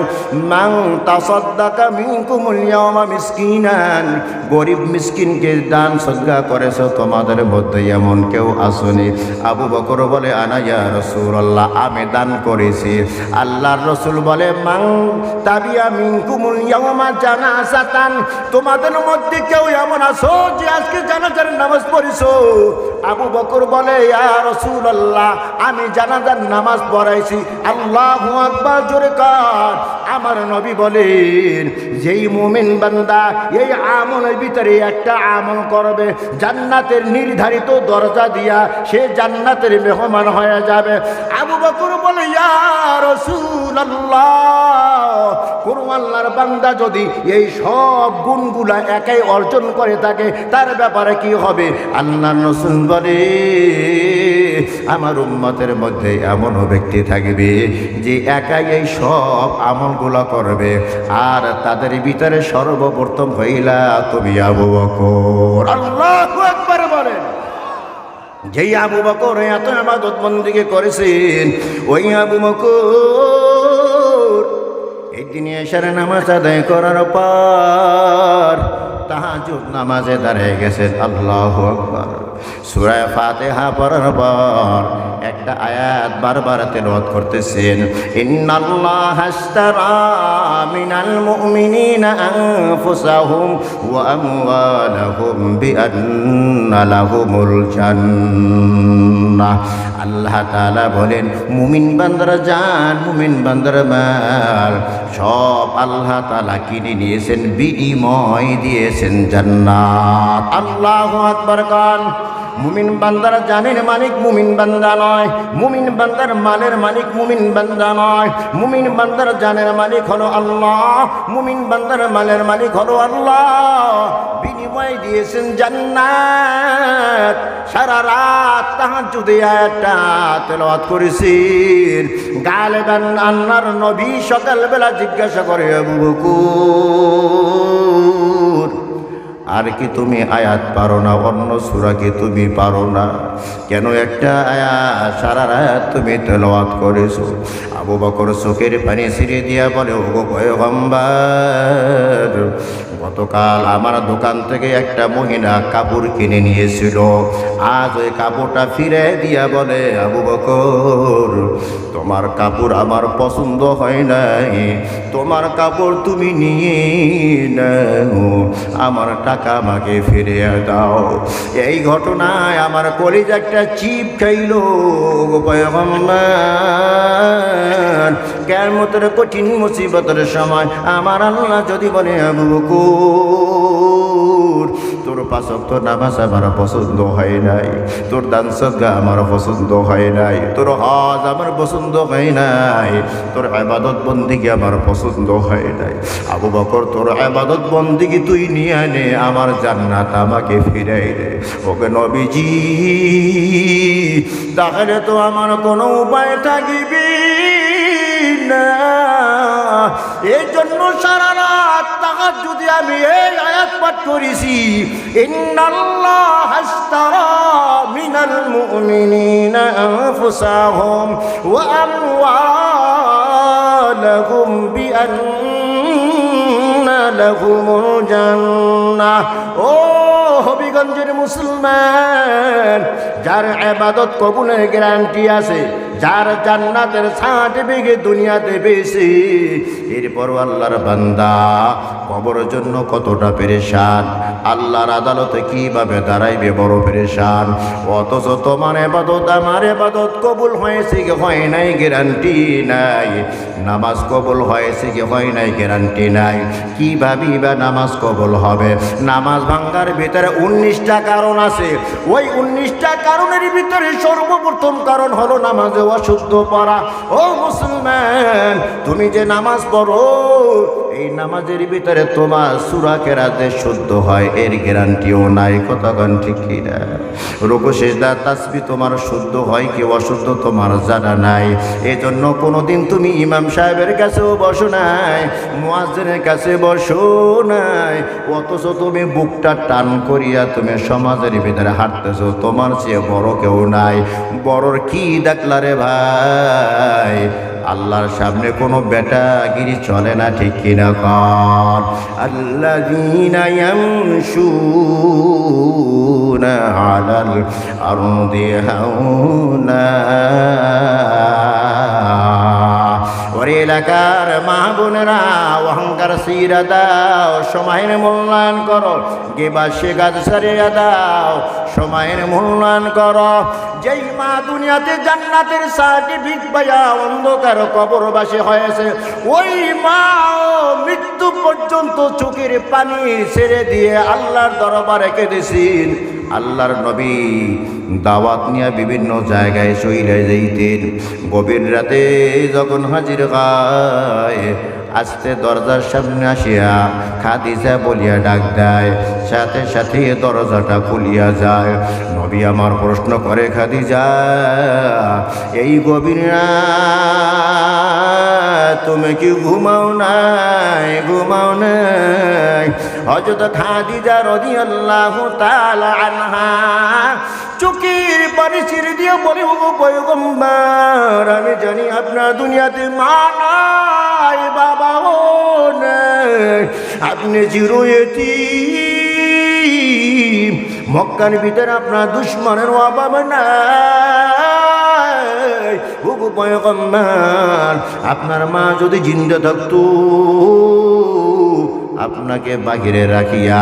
S1: মান তাসাদ্দাকা মিনকুমুল ইয়াওমা মিসকিনান, গরিব মিসকিনকে দান সদকা করেছো, তোমাদের মধ্যে এমন কেউ আসেনি? আবু বকর বলে, আনা ইয়া রাসূলুল্লাহ, রাসূলুল্লাহ আমি দান করেছি। আল্লাহর রাসূল বলে মান তাবিয়া মিনকুমুল ইয়াওমা জানাজাতান, তোমাদের মধ্যে কেউ এমন আছো যে আজকে জানাজার নামাজ পড়িছো? আবু বকর বলে ইয়া রাসূলুল্লাহ আমি জানাজার নামাজ পড়াইছি। আল্লাহু আকবার জোরে কার। আমার নবী বলেন যেই মুমিন বান্দা এই আমলের ভিতরে একটা আমল করবে, জান্নাতের নির্ধারিত দরজা দিয়া সে জান্নাতের মেহমান হয়ে যাবে। আবু বকর বলে ইয়া রাসূলুল্লাহ কোন আল্লাহর বান্দা যদি এই সব গুণগুলা একাই অর্জন করে থাকে তার ব্যাপারে কি হবে? আল্লাহর রাসূল বলে আমার উম্মতের মধ্যে এমন ব্যক্তি থাকবে যে একাই এই সব আমলগুলা করবে, আর তাদের ভিতরে সর্বপ্রথম হইলা তুমি আবু বকর। আল্লাহু আকবার বলেন। যেই আবু বকর এত ইবাদত বন্দেগী করেছেন, ওই আবু বকর এই দিনে এশার নামাজ আদায় করার পর তাহাজ্জুদ নামাজে দাঁড়িয়ে গেছেন। আল্লাহু আকবার। সূরা ফাতিহা পড়ার পর একটা আয়াত বারবার তেলাওয়াত করতেছেন, ইন্নাল্লাহা আশতারা মিনাল মুমিনিনা আনফুসাহুম ওয়া আমওয়ালাহুম বিআন্না লাহুমুল জান্নাহ। আল্লাহ তাআলা বলেন মুমিন বান্দারা জান, মুমিন বান্দারা মাল সব আল্লাহ তাআলা কিনে নিয়েছেন, বিনিময় দিয়েছেন জান্নাত। আল্লাহু আকবার কান। মুমিন বান্দার জানের মালিক মুমিন বান্দা নয়, মুমিন বান্দার মালের মালিক মুমিন বান্দা নয়। মুমিন বান্দার জানের মালিক হলো আল্লাহ, মুমিন বান্দার মালের মালিক হলো আল্লাহ। বিনিময় দিয়েছেন জান্নাত। সারা রাত তাহাজ্জুদে আয়াতটা তেলাওয়াত করেছেন। গালেবান আল্লাহর নবী সকালবেলা জিজ্ঞাসা করে আবু বকর আর কি তুমি আয়াত পারো না? অন্য সূরা কি তুমি পারো না? কেন একটা আয়াত সারা রাত তুমি তেলাওয়াত করেছো? আবু বকর চোখের পানি ছিঁড়ে দিয়া বলে ওগো পয়গম্বর, গতকাল আমার দোকান থেকে একটা মহিলা কাপড় কিনে নিয়েছিল, আজ ওই কাপড়টা ফিরে দিয়া বলে আবু বকর তোমার কাপড় আমার পছন্দ হয় নাই, তোমার কাপড় তুমি নিয়ে নাও, আমার টাকা আমাকে ফিরিয়ে দাও। এই ঘটনায় আমার কলিজা একটা চিপ খাইল। পয়গম্বর কিয়ামতের কঠিন মুসিবতের সময় আমার আল্লাহ যদি বলে আবু বকর তোর পাঁচ ওয়াক্ত নামাজ আমার পছন্দ হয় নাই, তোর দান সদকা আমার পছন্দ হয় নাই, তোর হজ আমার পছন্দ হয় নাই, তোর ইবাদত বন্দেগী আমার পছন্দ হয় নাই, আবু বকর তোর ইবাদত বন্দেগী তুই নিয়ে নে, আমার জান্নাত আমাকে ফিরাই দে। ওকে নবীজি তাহলে তো আমার কোনো উপায় থাকিবে না। এই জন্য সারা রাত তাহাজ্জুদে আমি এই আয়াত পাঠ করেছি, ইন্নাল্লাহা আশতারা মিনাল মুমিনিনা আনফুসাহুম ওয়া আমওয়ালাহুম বিআন্না লাহুমুল জান্নাহ। ও হবিগঞ্জের মুসলমান, যার ইবাদত কবুলের গ্যারান্টি আছে, যার জান্নাতের সার্টিফিকেট দুনিয়াতে পেয়েছে, এরপরও আল্লাহর বান্দা কবরের জন্য কতটা পেরেশান, আল্লাহর আদালতে কিভাবে দাঁড়াইবে বড় পেরেশান। অথচ তোমার ইবাদত আমার ইবাদত কবুল হয়েছে কি হয় নাই গ্যারান্টি নাই, নামাজ কবুল হয়েছে কি হয় নাই গ্যারান্টি নাই। কি ভাবিবা নামাজ কবুল হবে? নামাজ ভাঙ্গার ভিতরে 19টা কারণ আছে। ওই 19টা কারণের ভিতরে সর্বপ্রথম কারণ হলো নামাজে অশুদ্ধ পড়া। ও মুসলমান, তুমি যে নামাজ পড়ো এই নামাজের ভিতরে তোমার সূরা কেরাতে শুদ্ধ হয় এর গ্যারান্টিও নাই। কতক্ষণ ঠিক কিনা? রুকু সিজদা তাসবিহ তোমার শুদ্ধ হয় কি অশুদ্ধ তোমার জানা নাই। এজন্য কোনোদিন তুমি ইমাম সাহেবের কাছেও বসো নাই, মুয়াজ্জিনের কাছে বসো নাই, অথচ তুমি বুকটা টান করিয়া তুমি সমাজের ভিতরে হাঁটতেছো, তোমার চেয়ে বড় কেউ নাই। বড়র কি দেখলা রে ভাই? আল্লাহর সামনে কোনো বেটাগিরি চলে না, ঠিক কিনা কর? আল্লাযীনা ইয়ামশুনা আলাল আরদি হাওনা। ওরে এলাকার মা বোনেরা, অহংকার ছিঁড়ে দাও, সময়ের মূল্যায়ন করো। গিবত শিকার ছাড়িয়ে দাও, সময়ের মূল্যায়ন করো। যেই মা দুনিয়াতে জান্নাতের সার্টিফিকেট পাইয়া অন্ধকার কবরবাসী হয়েছে, ওই মা মৃত্যু পর্যন্ত চোখের পানি ছেড়ে দিয়ে আল্লাহর দরবারে কেঁদেছেন। আল্লাহর নবী দাওয়াত নিয়ে বিভিন্ন জায়গায় চলে যাইতেন। গভীর রাতে যখন হাজির হয়, আস্তে দরজার সামনে আসিয়া খাদিজা বলিয়া ডাক দেয়, সাথে সাথে দরজাটা খুলিয়া যায়। নবী আমার প্রশ্ন করে, খাদিজা, এই গভীর রাত তুমি কি ঘুমাও নাই? ঘুমাও নাই? হযরত খাদিজা রাদিয়াল্লাহু তাআলা আনহা চোখের পানি ছেড়ে দিয়ে বলে, ও পয়গম্বর, আমি জানি আপনার দুনিয়াতে মা নাই, বাবাও নাই, আপনি চিরয়তীম। মক্কার ভিতরে আপনার দুশ্মনের অভাব নাই। ও পয়গম্বর, আপনার মা যদি জিন্দা থাকতো, আপনাকে বাহিরে রাখিয়া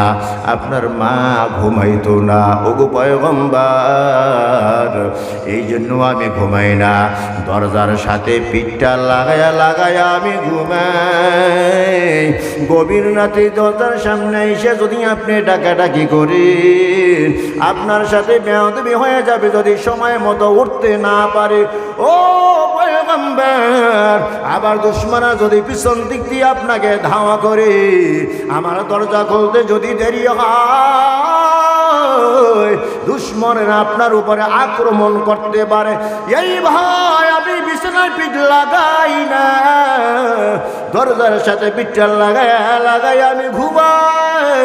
S1: আপনার মা ঘুমাইতো না। ওগো পয়গম্বর, এই জন্য আমি ঘুমাই না, দরজার সাথে পিঠটা লাগায়া লাগায়া আমি ঘুমাই। গভীর রাতে দরজার সামনে এসে যদি আপনি ডাকাডাকি করেন, আপনার সাথে বেয়াদবি হয়ে যাবে যদি সময় মতো উঠতে না পারে। ও পয়গম্বর, আবার দুশমনরা যদি পিছন দিক দিয়ে আপনাকে ধাওয়া করে, আমার দরজা খুলতে যদি দেরি হয়, দুশমনেরা আপনার উপরে আক্রমণ করতে পারে। এই ভয় আমি বিছানায় পিঠ লাগাই না, দরজার সাথে পিঠটা লাগায় লাগায় আমি ঘুমাই।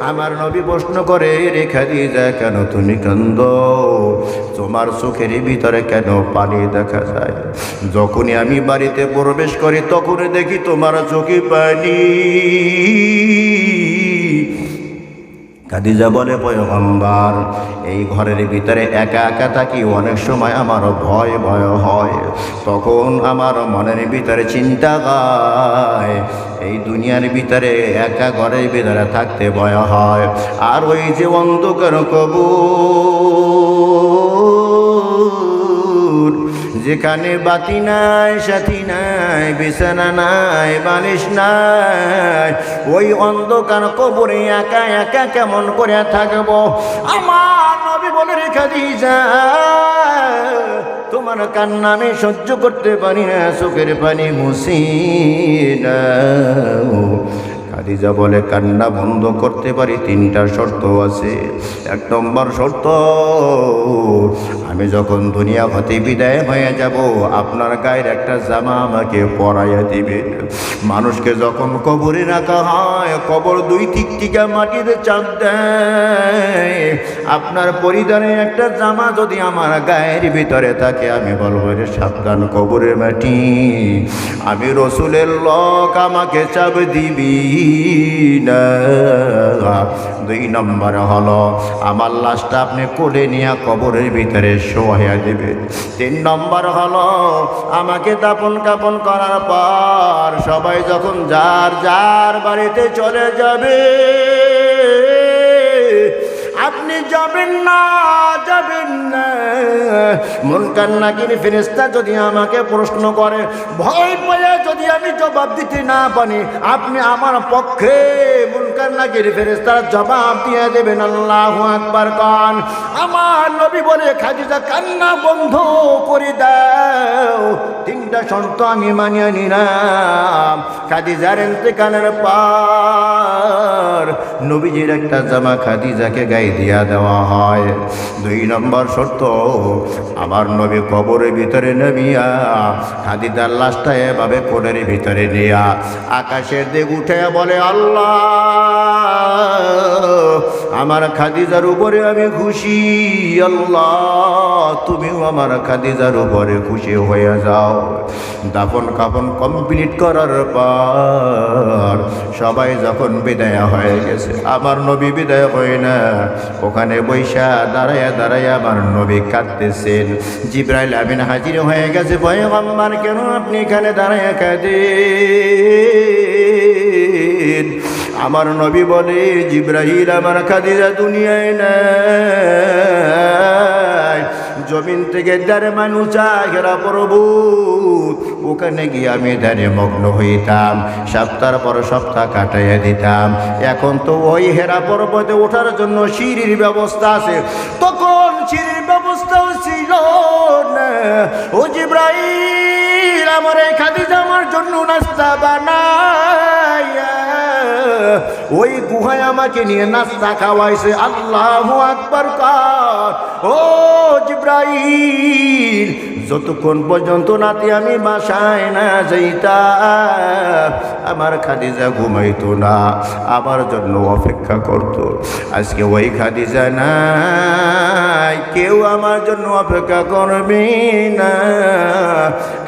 S1: আমার নবী প্রশ্ন করে, রে খাদিজা, কেন তুমি কান্দো? তোমার চোখের ভিতরে কেন পানি দেখা যায়? যখনই আমি বাড়িতে প্রবেশ করি তখনই দেখি তোমার চোখে পানি। খাদিজা বলে, পয়গম্বর, এই ঘরের ভিতরে একা একা থাকি, অনেক সময় আমার ভয় ভয় হয়। তখন আমার মনের ভিতরে চিন্তা গায়, এই দুনিয়ার ভিতরে একা ঘরের ভিতরে থাকতে ভয় হয়। আর ওই যে অন্ধকার কবর, যেখানে বাতি নাই, সাথী নাই, বিছানা নাই, বালিশ নাই, ওই অন্ধকার কবরে একা একা কেমন করে থাকবো? আমার নবী বলে, রে খাদিজা, তোমার কান্না আমি সহ্য করতে পারি না, চোখের পানি মুছি নাও। খাদিজা বলে, কান্না বন্ধ করতে পারি, তিনটা শর্ত আছে। এক নম্বর শর্ত, আমি যখন দুনিয়া হতে বিদায় হয়ে যাব, আপনার গায়ের একটা জামা আমাকে পরাইয়া দিবেন। মানুষকে যখন কবরে রাখা হয়, কবর দুই দিক থেকে মাটিতে চাপ দেয়, আপনার পরিধানে একটা জামা যদি আমার গায়ের ভিতরে থাকে, আমি বলবো, রে সাবধান, কবরের মাটি, আমি রসুলের লোক, আমাকে চাপ দিবি না। দুই নম্বর হলো, আমার লাশটা আপনি কোলে নিয়ে কবরের ভিতরে শোয়া দেবেন। তিন নম্বর হলো, আমাকে দাপন কাপন করার পর সবাই যখন যার যার বাড়িতে চলে যাবে, আপনি যাবেন না, যাবেন না। মুনকার নাকির ফেরেশতা যদি আমাকে প্রশ্ন করে, ভয় পেয়ে যদি আমি জবাব দিতে না পারি, আপনি আমার পক্ষে মুনকার নাকির ফেরেশতার জবাব দিয়ে দেবেন। আল্লাহু আকবার কান। আমার নবী বলে, খাদিজা, কান্না বন্ধ করে দাও, তিনটা শর্ত আমি মানিয়ে নিলাম। খাদিজার ইন্তেকালের পর নবীজির একটা জামা খাদিজাকে গায়ে দিয়া দেওয়া হয়। দুই নম্বর শর্ত, আমার নবী কবরের ভিতরে নামিয়া খাদিজার লাশটা এভাবে কোলের ভিতরে নিয়া আকাশের দিকে উঠে বলে, আল্লাহ, আমার খাদিজার উপরে আমি খুশি। আল্লাহ তুমিও আমার খাদিজার উপরে খুশি হয়ে যাও। দাফন কাফন কমপ্লিট করার পর সবাই যখন বিদায় হয়ে গেছে, আমার নবী বিদায় হয় না, ওখানে বৈশা দাঁড়াইয়া দাঁড়াইয়া আমার নবী কাঁদতেছেন। জিবরাইল আমিন হাজির হয়ে গেছে। পয়গম্বর কেন আপনি এখানে দাঁড়াইয়া কাঁদেন? আমার নবী বলে, জিবরাইল আমার খাদিজা দুনিয়ায় নাই, জমিন থেকে দেড় মানুষ ঘেরা পর্বত, ওখানে গিয়ে আমি ধ্যানে মগ্ন হইতাম, সপ্তাহ পর সপ্তাহ কাটাইয়া দিতাম। এখন তো ওই হেরা পর্বতে ওঠার জন্য সিঁড়ির ব্যবস্থা আছে, তখন সিঁড়ির ব্যবস্থাও ছিল না। ও জিবরাইল আমার এই খাদিজা আমার জন্য নাস্তা বানাইয়া ওই গুহায় আমাকে নিয়ে নাস্তা খাওয়াইছে। আল্লাহু আকবার কার। ও জিবরাইল যতক্ষণ পর্যন্ত নাতি আমি বাসায় না যাইতাম, আমার খাদিজা ঘুমাইতো না, আমার জন্য অপেক্ষা করত। আজকে ওই খাদিজা নাই, কেউ আমার জন্য অপেক্ষা করবে না।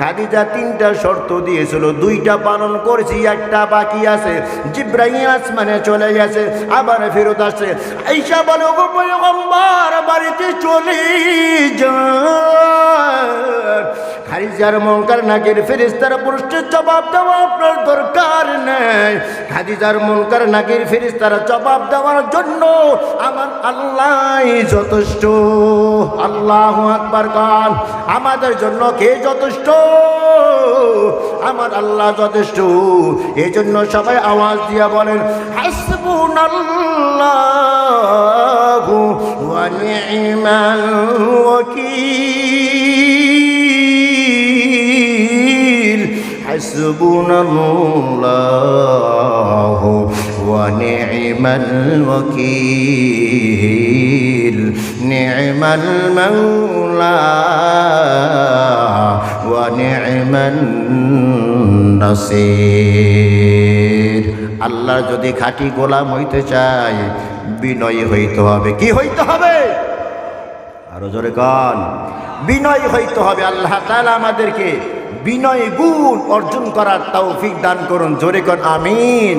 S1: খাদিজা তিনটা শর্ত দিয়েছিল, দুইটা পালন করেছি, একটা বাকি আছে। জিবরাইল আসমানে চলে গেছে, আবার ফেরত আসছে। আয়েশা বলে, ওগো পয়গম্বর বাড়িতে চলে যান, খাদিজার মুনকার নাকির ফেরেশতারা প্রশ্নের জবাব দেওয়া আপনার দরকার নেই। খাদিজার মুনকার নাকির ফেরেশতারা জবাব দেওয়ার জন্য আমার আল্লাহ যথেষ্ট। আল্লাহু আকবার কান। আমাদের জন্য কে যথেষ্ট? আমার আল্লাহ যথেষ্ট। এই জন্য সবাই আওয়াজ দিয়া বলেন, হাসবুনাল্লাহু ওয়া নি'মাল ওয়াকিল। হাসবুনাল্লাহু ওয়া নি'মাল ওয়াকিল। নি'মাল মাওলা ওয়া নি'মান নাসির। আল্লাহ যদি খাঁটি গোলাম হইতে চায়, বিনয়ী হইতে হবে। কি হইতে হবে? আরো জোরে কান। বিনয়ী হইতে হবে। আল্লাহ তাআলা আমাদেরকে বিনয় গুণ অর্জন করার তৌফিক দান করুন। জোরে কান আমিন।